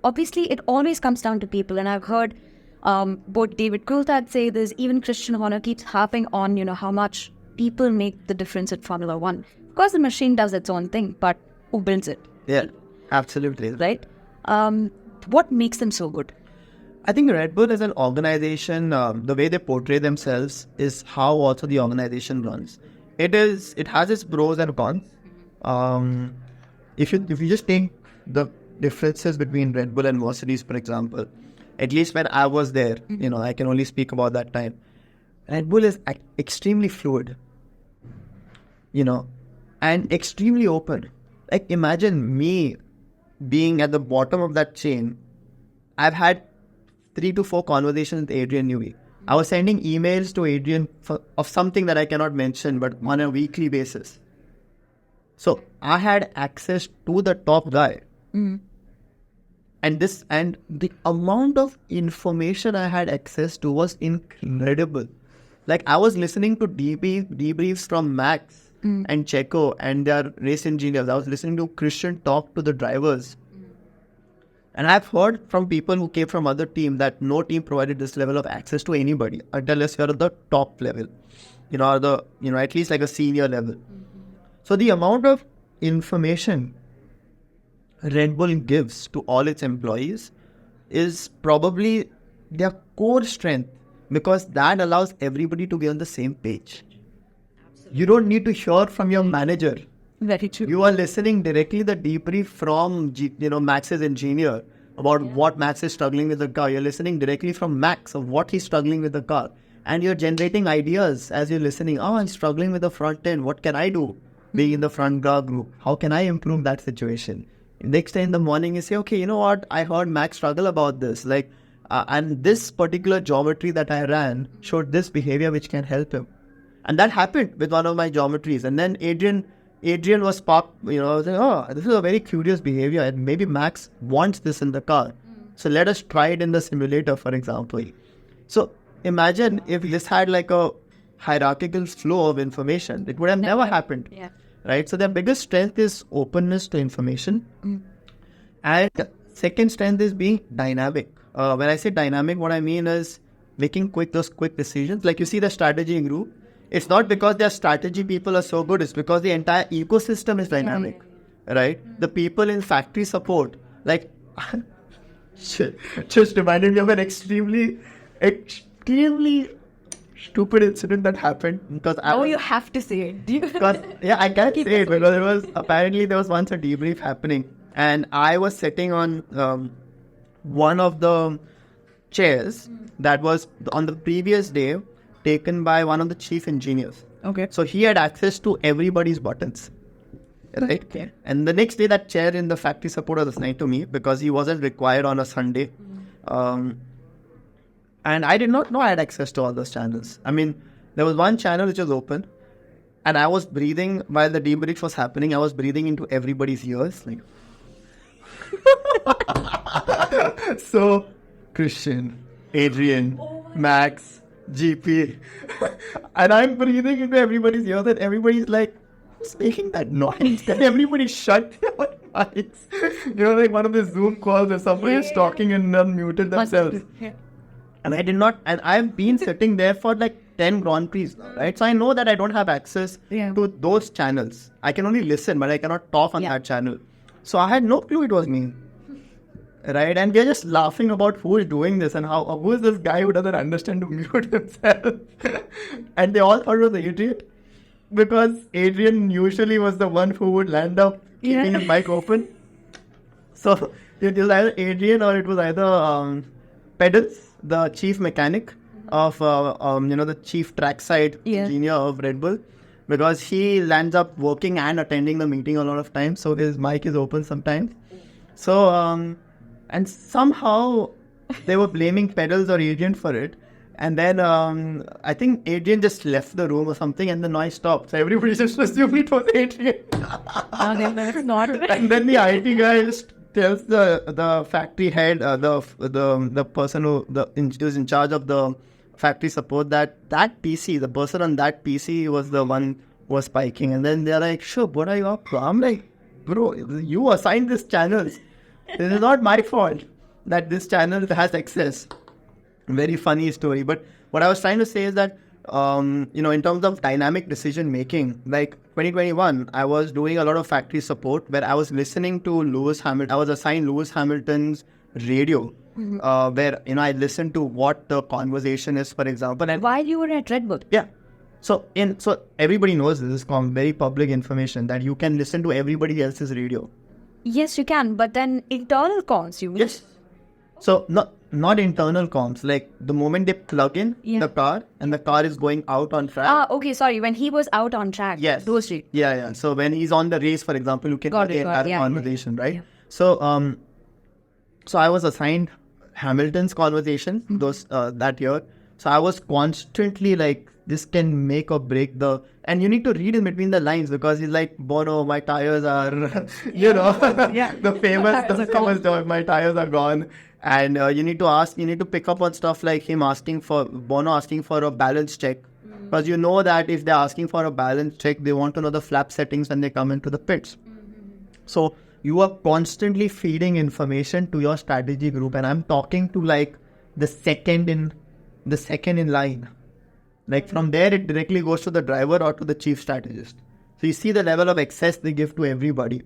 Obviously, it always comes down to people. And I've heard both David Coulthard say this, even Christian Horner keeps harping on, how much people make the difference at Formula One. Of course, the machine does its own thing, but who builds it? Yeah, absolutely. Right? What makes them so good? I think Red Bull as an organization, the way they portray themselves is how also the organization runs. It has its pros and cons. If you just take the differences between Red Bull and Mercedes, for example, at least when I was there, I can only speak about that time. Red Bull is extremely fluid, and extremely open. Like, imagine me being at the bottom of that chain. I've had 3 to 4 conversations with Adrian Newey. I was sending emails to Adrian of something that I cannot mention, but on a weekly basis. So I had access to the top guy. And the amount of information I had access to was incredible. Like, I was listening to debriefs from Max and Checo and their race engineers. I was listening to Christian talk to the drivers. And I've heard from people who came from other teams that no team provided this level of access to anybody unless you're at the top level, or at least like a senior level. So the amount of information Red Bull gives to all its employees is probably their core strength, because that allows everybody to be on the same page. You don't need to hear from your manager. Very true. You are listening directly the debrief from Max's engineer about what Max is struggling with the car. You're listening directly from Max of what he's struggling with the car. And you're generating ideas as you're listening. Oh, I'm struggling with the front end. What can I do? Being in the front car group. How can I improve that situation? Next day in the morning, you say, okay, you know what? I heard Max struggle about this. And this particular geometry that I ran showed this behavior which can help him. And that happened with one of my geometries. And then Adrian was sparked, I was like, oh, this is a very curious behavior. And maybe Max wants this in the car. So let us try it in the simulator, for example. So imagine if this had like a hierarchical flow of information. It would have never happened. Yeah. Right? So their biggest strength is openness to information. And second strength is being dynamic. When I say dynamic, what I mean is making those quick decisions. Like, you see the strategy group. It's not because their strategy people are so good. It's because the entire ecosystem is dynamic. Right? The people in factory support. Like, just reminded me of an extremely stupid incident that happened. Because you have to say it. I can't say it because there was once a debrief happening. And I was sitting on one of the chairs that was on the previous day taken by one of the chief engineers. Okay. So he had access to everybody's buttons. right? Okay. And the next day, that chair in the factory support was assigned to me because he wasn't required on a Sunday. And I did not know I had access to all those channels. I mean, there was one channel which was open, and I was breathing while the debrief was happening. I was breathing into everybody's ears, like. So, Christian, Adrian, Max, GP, and I'm breathing into everybody's ears, and everybody's like, who's making that noise? And everybody shut their mics. You know, like one of the Zoom calls where somebody is talking and unmuted themselves. Yeah. And I did not, and I've been sitting there for like 10 Grand Prix now, right? So I know that I don't have access to those channels. I can only listen, but I cannot talk on that channel. So I had no clue it was me. Right? And we're just laughing about who is doing this and who is this guy who doesn't understand to mute himself. And they all thought it was Adrian. Because Adrian usually was the one who would land up keeping his mic open. So it was either Adrian or it was either Pedals, the chief mechanic of, the chief trackside engineer of Red Bull. Because he lands up working and attending the meeting a lot of times. So his mic is open sometimes. So, and somehow they were blaming Pedals or Adrian for it. And then I think Adrian just left the room or something and the noise stopped. So everybody just assumed it was Adrian. And then the IT guy just tells the factory head, the person who was in charge of the factory support that PC, the person on that PC was the one who was spiking. And then they're like, sure, what are you up to? I'm like, bro, you assigned this channels. This is not my fault that this channel has access. Very funny story. But what I was trying to say is that, in terms of dynamic decision making, like 2021, I was doing a lot of factory support where I was listening to Lewis Hamilton. I was assigned Lewis Hamilton's radio, where, I listened to what the conversation is, for example. And while you were at Red Bull? Yeah. So everybody knows this is very public information that you can listen to everybody else's radio. Yes, you can, but then internal comms, you mean? Yes. So not internal comms. Like the moment they plug in the car and the car is going out on track. Okay, sorry. When he was out on track. Yes. Those three. Yeah. So when he's on the race, for example, you can have a conversation, right? Yeah. So so I was assigned Hamilton's conversation that year. So I was constantly like, this can make or break and you need to read in between the lines because he's like, Bono, my tires are, the famous joke, my tires are gone. And you need to pick up on stuff like Bono asking for a balance check. Because you know that if they're asking for a balance check, they want to know the flap settings when they come into the pits. So you are constantly feeding information to your strategy group. And I'm talking to like the second in line. Like from there, it directly goes to the driver or to the chief strategist. So you see the level of access they give to everybody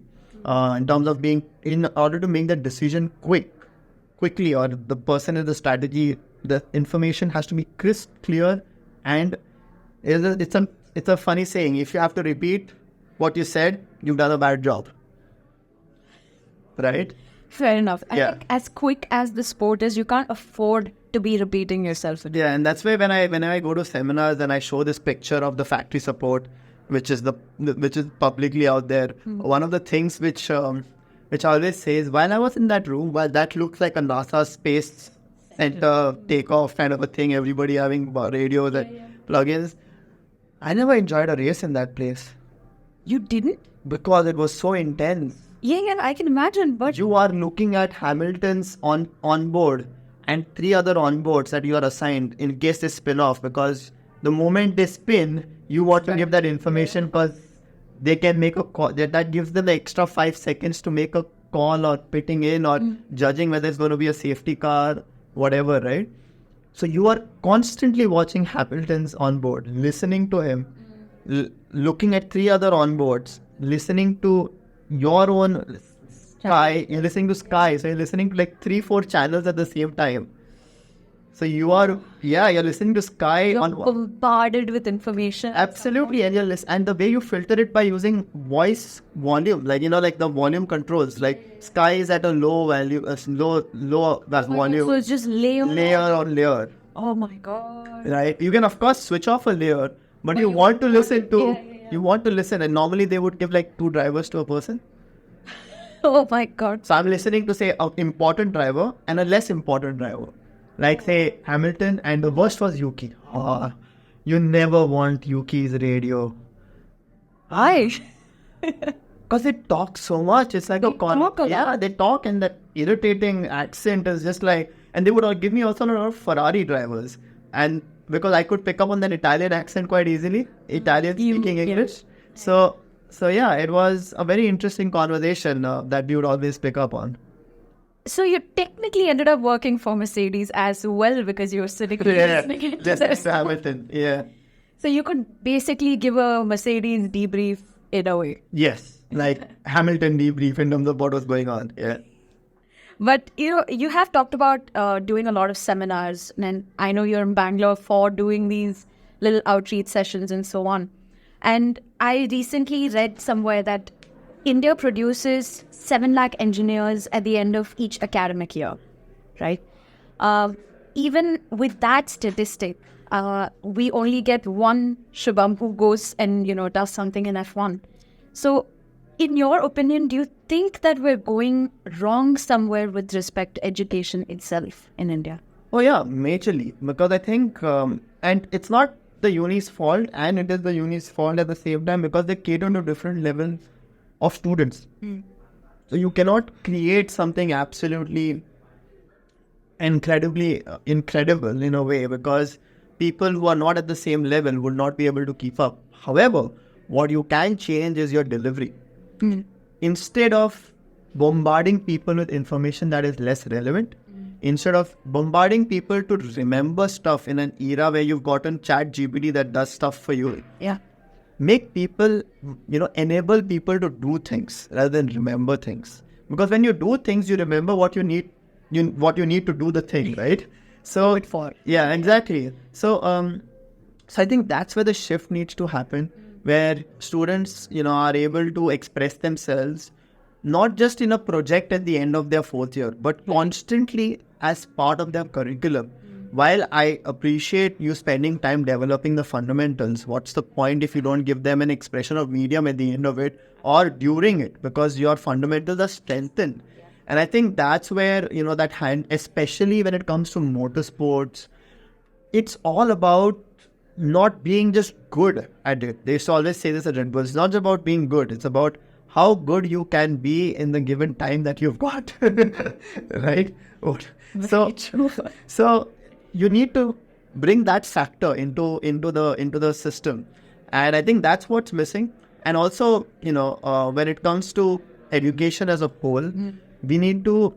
in terms of in order to make that decision quickly, or the person in the strategy, the information has to be crisp, clear, and it's a funny saying. If you have to repeat what you said, you've done a bad job. Right? Fair enough. I think as quick as the sport is, you can't afford to be repeating yourself. Yeah, and that's why when I go to seminars and I show this picture of the factory support, which is publicly out there, one of the things which I always say is, while I was in that room, while that looks like a NASA space center takeoff kind of a thing, everybody having radios and plugins, I never enjoyed a race in that place. You didn't? Because it was so intense. Yeah, I can imagine. But you are looking at Hamilton's on board and 3 other onboards that you are assigned in case they spin off, because the moment they spin, you want to give that information because they can make a call. That gives them the extra 5 seconds to make a call or pitting in or judging whether it's going to be a safety car, whatever, right? So you are constantly watching Hamilton's onboard, listening to him, looking at 3 other onboards, listening to your own Sky, you're listening to Sky, so you're listening to like 3-4 channels at the same time. So you're listening to Sky. You're bombarded with information. Absolutely, and and the way you filter it by using voice volume, like the volume controls, like Sky is at a low value, low volume. So it's just layer on layer. Oh my god! Right, you can of course switch off a layer, but you want to listen to You want to listen, and normally they would give like 2 drivers to a person. Oh my God. So I'm listening to, say, an important driver and a less important driver. Like, say, Hamilton, and the worst was Yuki. Oh, you never want Yuki's radio. Why? Because they talk so much. It's like talk a lot. Yeah, they talk, and that irritating accent is just like... And they would all give me also a lot of Ferrari drivers. And because I could pick up on that Italian accent quite easily, Italian speaking English. So yeah, it was a very interesting conversation that we would always pick up on. So you technically ended up working for Mercedes as well because you were sitting listening to just them. next to Hamilton. Yeah. So you could basically give a Mercedes debrief in a way. Yes, like Hamilton debrief in terms of what was going on. Yeah. But you have talked about doing a lot of seminars, and I know you're in Bangalore for doing these little outreach sessions and so on. And I recently read somewhere that India produces 7 lakh engineers at the end of each academic year, right? Even with that statistic, we only get one Shubham who goes and, does something in F1. So in your opinion, do you think that we're going wrong somewhere with respect to education itself in India? Oh yeah, majorly. Because I think, and it's not the uni's fault, and it is the uni's fault at the same time, because they cater to different levels of students. So you cannot create something absolutely incredibly incredible in a way, because people who are not at the same level would not be able to keep up. However, what you can change is your delivery. Instead of bombarding people with information that is less relevant, instead of bombarding people to remember stuff in an era where you've gotten ChatGPT that does stuff for you, make people, enable people to do things rather than remember things. Because when you do things, you remember what you need, what you need to do the thing, right? So yeah, exactly. So I think that's where the shift needs to happen, where students, are able to express themselves, not just in a project at the end of their 4th year, but constantly as part of their curriculum. While I appreciate you spending time developing the fundamentals, what's the point if you don't give them an expression of medium at the end of it or during it, because your fundamentals are strengthened. And I think that's where, that hand, especially when it comes to motorsports, it's all about not being just good at it. They used to always say this at Red Bull. It's not about being good. It's about how good you can be in the given time that you've got. Right? So you need to bring that factor into the system. And I think that's what's missing. And also, when it comes to education as a whole, we need to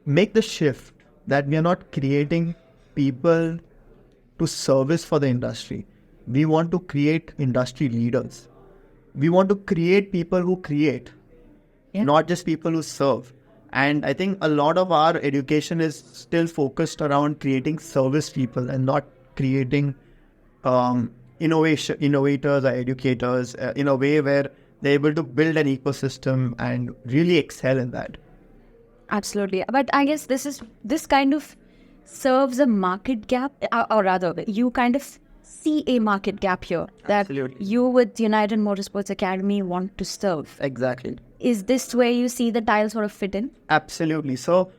make the shift that we are not creating people to service for the industry. We want to create industry leaders. We want to create people who create, not just people who serve. And I think a lot of our education is still focused around creating service people and not creating innovators or educators in a way where they're able to build an ecosystem and really excel in that. Absolutely. But I guess this kind of serves a market gap, or rather, you kind of see a market gap here that Absolutely. you with United Motorsports Academy want to serve. Exactly. Is this where you see the tile sort of fit in? Absolutely. So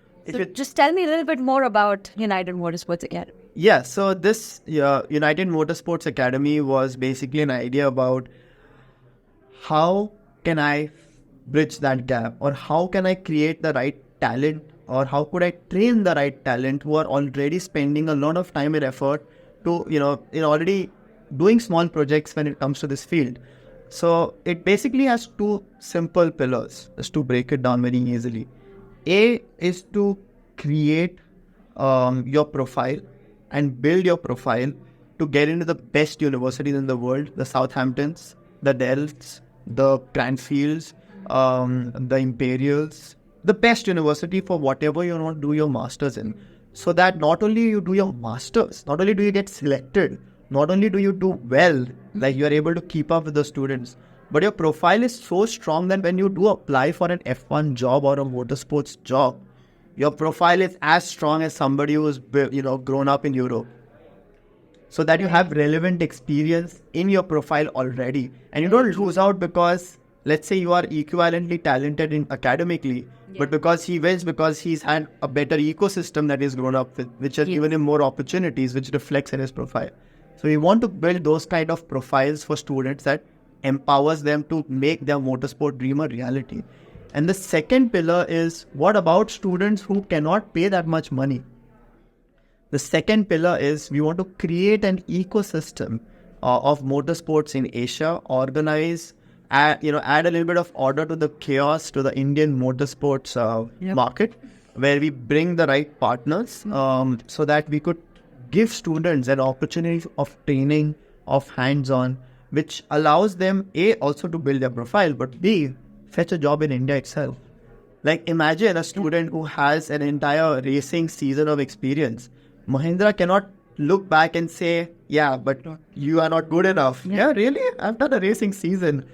just tell me a little bit more about United Motorsports Academy. Yeah, so this United Motorsports Academy was basically an idea about how can I bridge that gap, or how can I create the right talent, or how could I train the right talent who are already spending a lot of time and effort to, in already doing small projects when it comes to this field. So it basically has 2 simple pillars, just to break it down very easily. A is to create your profile and build your profile to get into the best universities in the world, the Southamptons, the Delfts, the Cranfields, the Imperials, the best university for whatever you want to do your masters in. So that not only you do your masters, not only do you get selected, not only do you do well, like you are able to keep up with the students, but your profile is so strong that when you do apply for an F1 job or a motorsports job, your profile is as strong as somebody who's grown up in Europe. so that you have relevant experience in your profile already. And you don't lose out because, let's say you are equivalently talented in academically, but because he wins because he's had a better ecosystem that he's grown up with, which has given him more opportunities, which reflects in his profile. So we want to build those kind of profiles for students that empowers them to make their motorsport dream a reality. And the second pillar is, what about students who cannot pay that much money? The second pillar is we want to create an ecosystem of motorsports in Asia, organize, add a little bit of order to the chaos to the Indian motorsports market, where we bring the right partners so that we could give students an opportunity of training, of hands-on, which allows them A, also to build their profile, but B, fetch a job in India itself. Like imagine a student who has an entire racing season of experience. Mahindra cannot look back and say, yeah, but you are not good enough. Yeah, really? I've done a racing season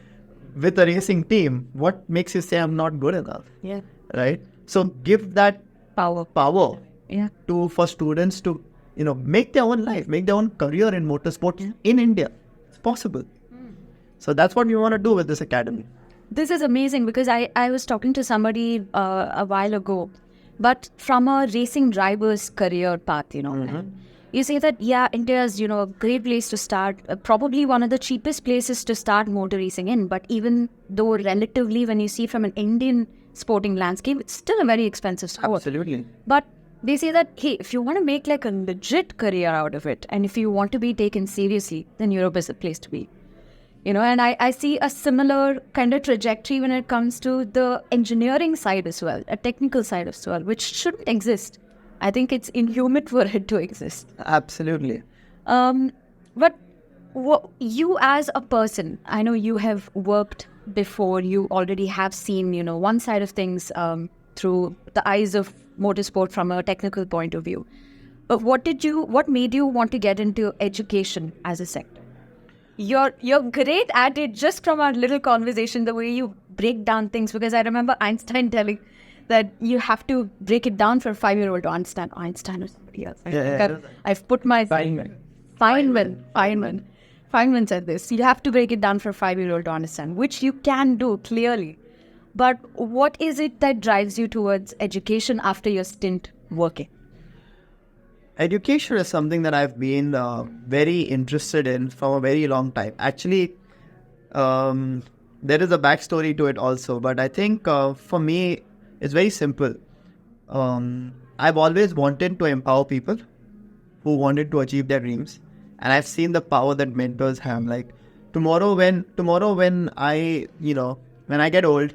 with a racing team. What makes you say I'm not good enough? Yeah. Right? So give that power for students to, make their own life, make their own career in motorsport in India. It's possible. So that's what we want to do with this academy. This is amazing because I was talking to somebody a while ago, but from a racing driver's career path, you say that, India is, a great place to start, probably one of the cheapest places to start motor racing in. But even though relatively, when you see from an Indian sporting landscape, it's still a very expensive sport. Absolutely. But they say that, hey, if you want to make like a legit career out of it, and if you want to be taken seriously, then Europe is the place to be. And I see a similar kind of trajectory when it comes to the engineering side as well, a technical side as well, which shouldn't exist. I think it's inhuman for it to exist. Absolutely. But you as a person, I know you have worked before, you already have seen, one side of things through the eyes of motorsport from a technical point of view. But what made you want to get into education as a sector? You're great at it just from our little conversation, the way you break down things, because I remember Einstein telling that you have to break it down for a 5-year-old to understand. Einstein or somebody else. I've put my... Feynman said this. You have to break it down for a 5-year-old to understand, which you can do clearly. But what is it that drives you towards education after your stint working? Education is something that I've been very interested in from a very long time. Actually, there is a backstory to it also, but I think for me, it's very simple. I've always wanted to empower people who wanted to achieve their dreams, and I've seen the power that mentors have. Like tomorrow when I get old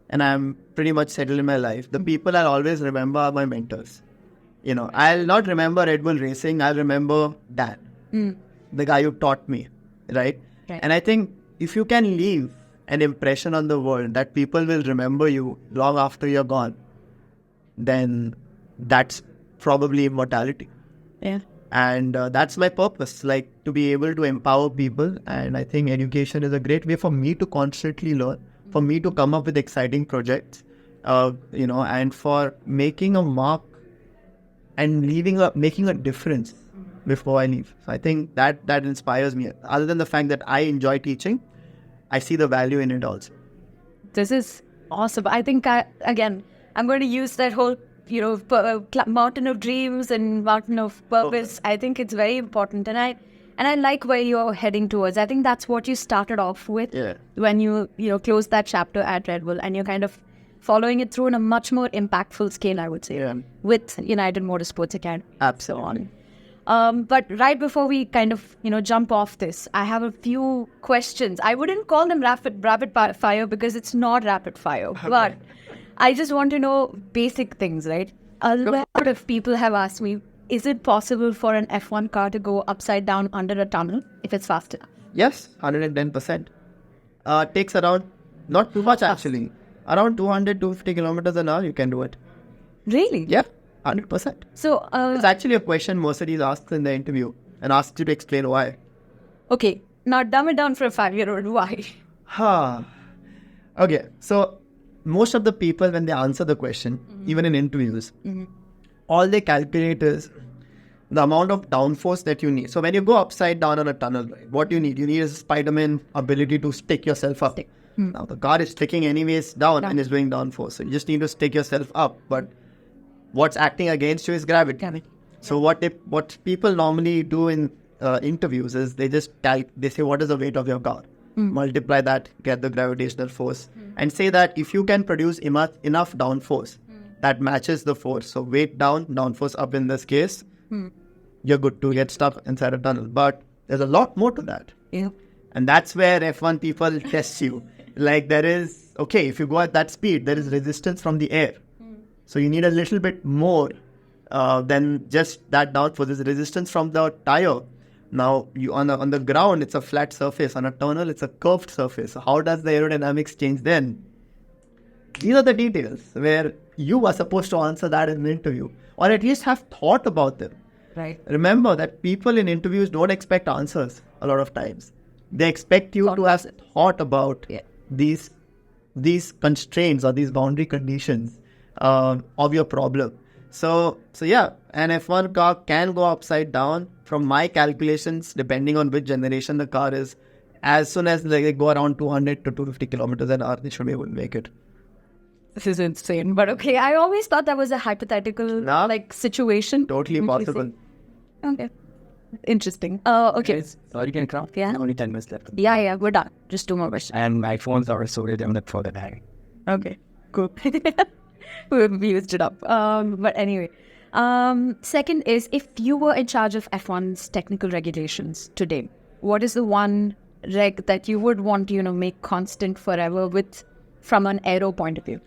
and I'm pretty much settled in my life, the people I'll always remember are my mentors. I'll not remember Red Bull Racing. I'll remember Dan, the guy who taught me, right? And I think if you can leave an impression on the world that people will remember you long after you're gone, then that's probably immortality. Yeah. And that's my purpose, like to be able to empower people. And I think education is a great way for me to constantly learn, for me to come up with exciting projects, and for making a mark and making a difference before I leave. So I think that inspires me. Other than the fact that I enjoy teaching, I see the value in it also. This is awesome. I think I'm going to use that whole, mountain of dreams and mountain of purpose. I think it's very important, and I like where you're heading towards. I think that's what you started off with when you closed that chapter at Red Bull, and you're kind of following it through in a much more impactful scale, I would say, with United Motorsports Academy. Absolutely. But right before we kind of, jump off this, I have a few questions. I wouldn't call them rapid fire because it's not rapid fire, okay. But I just want to know basic things, right? A lot of people have asked me, is it possible for an F1 car to go upside down under a tunnel if it's fast enough? Yes, 110%. Takes around, not too much actually, around 250 kilometers an hour, you can do it. Really? Yeah, 100%. So, it's actually a question Mercedes asks in the interview and asks you to explain why. Okay, now dumb it down for a 5-year-old. Why? Okay, so most of the people, when they answer the question, even in interviews, all they calculate is the amount of downforce that you need. So when you go upside down on a tunnel, right, what you need is a Spider-Man ability to stick yourself up. Now the car is sticking anyways down and is doing downforce. So you just need to stick yourself up. But what's acting against you is gravity. So what people normally do in interviews is they just they say, what is the weight of your car? Multiply that, get the gravitational force, and say that if you can produce enough downforce that matches the force, so weight down, downforce up in this case, you're good to get stuck inside a tunnel. But there's a lot more to that. Yeah. And that's where F1 people test you. Like there is, okay, if you go at that speed, there is resistance from the air. So you need a little bit more than just that downforce. There's resistance from the tire. Now, you on the ground, it's a flat surface. On a tunnel, it's a curved surface. So how does the aerodynamics change then? These are the details where you are supposed to answer that in the interview, or at least have thought about them. Right. Remember that people in interviews don't expect answers a lot of times. They expect you to have thought about these constraints or these boundary conditions of your problem. So yeah, an F1 car can go upside down. From my calculations, depending on which generation the car is, as soon as they go around 200 to 250 kilometers an hour, they should be able to make it. This is insane. But okay, I always thought that was a hypothetical situation. Totally possible. Okay. Interesting. Okay. Sorry to interrupt. Yeah. Only 10 minutes left. Yeah, we're done. Just 2 more questions. And my phones are sorted out for the day. Okay, cool. We used it up. But anyway. Second is, if you were in charge of F1's technical regulations today, what is the one reg that you would want to, make constant forever from an aero point of view?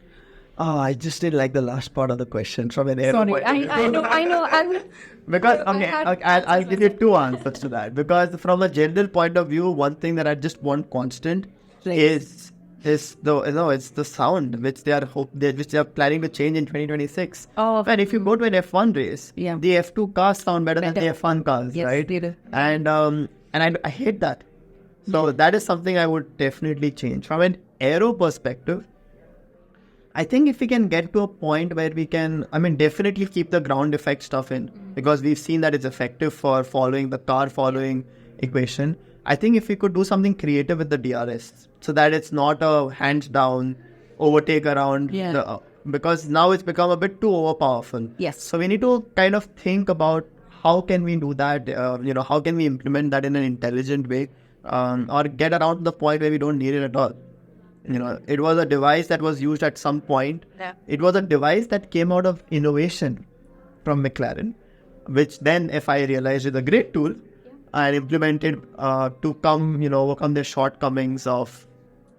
Oh, I just didn't like the last part of the question from an aero point of view. I know. Because, I'll give you 2 answers to that. Because from a general point of view, one thing that I just want constant is the sound which they are planning to change in 2026. And if you go to an F1 race, the F2 cars sound better than the F1 cars, right? They do. And I hate that. So that is something I would definitely change. From an aero perspective, I think if we can get to a point where we can, definitely keep the ground effect stuff in, because we've seen that it's effective for following the car following equation. I think if we could do something creative with the DRS, so that it's not a hands down overtake around, because now it's become a bit too overpowerful. Yes. So we need to kind of think about how can we do that, how can we implement that in an intelligent way, or get around to the point where we don't need it at all. It was a device that was used at some point. Yeah. It was a device that came out of innovation from McLaren, which then FIA realized is a great tool and implemented to overcome their shortcomings of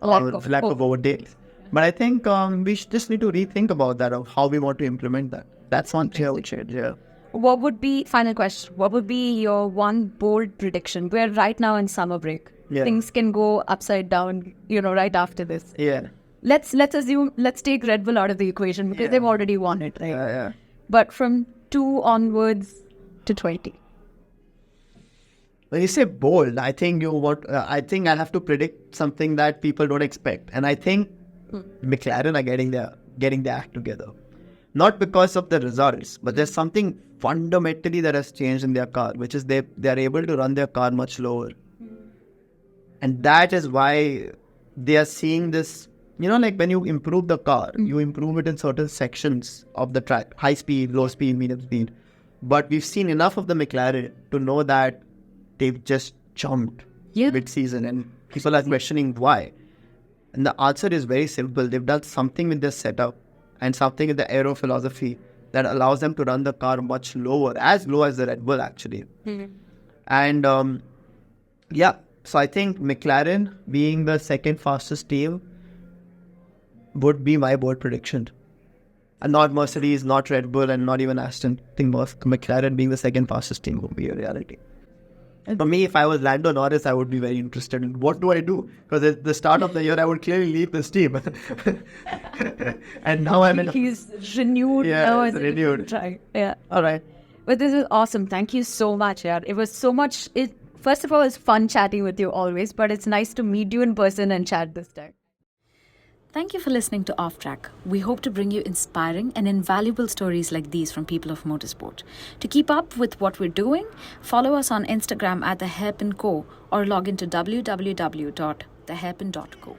lack of overtakes. But I think we just need to rethink about that, of how we want to implement that. That's one thing I would change, What would be, final question, what would be your one bold prediction? We're right now in summer break. Yeah. Things can go upside down, right after this. Yeah. Let's take Red Bull out of the equation because they've already won it, right? Yeah. But from 2 onwards to 20. When you say bold, I think I think I'll have to predict something that people don't expect. And I think McLaren are getting their act together. Not because of the results, but there's something fundamentally that has changed in their car, which is they're able to run their car much lower. And that is why they are seeing this, like when you improve the car, you improve it in certain sections of the track, high speed, low speed, medium speed. But we've seen enough of the McLaren to know that they've just jumped mid-season, and people are questioning why. And the answer is very simple. They've done something with their setup and something in the aero philosophy that allows them to run the car much lower, as low as the Red Bull actually. And so I think McLaren being the second fastest team would be my bold prediction. And not Mercedes, not Red Bull, and not even Aston. I think McLaren being the second fastest team would be a reality. And for me, if I was Lando Norris, I would be very interested in what do I do? Because at the start of the year, I would clearly leave this team. And now He's renewed. Yeah, it's renewed. Right. Yeah. All right. But this is awesome. Thank you so much, yaar. It was so much. First of all, it's fun chatting with you always, but it's nice to meet you in person and chat this time. Thank you for listening to Off Track. We hope to bring you inspiring and invaluable stories like these from people of motorsport. To keep up with what we're doing, follow us on Instagram at The Hairpin Co. or log into www.thehairpin.co.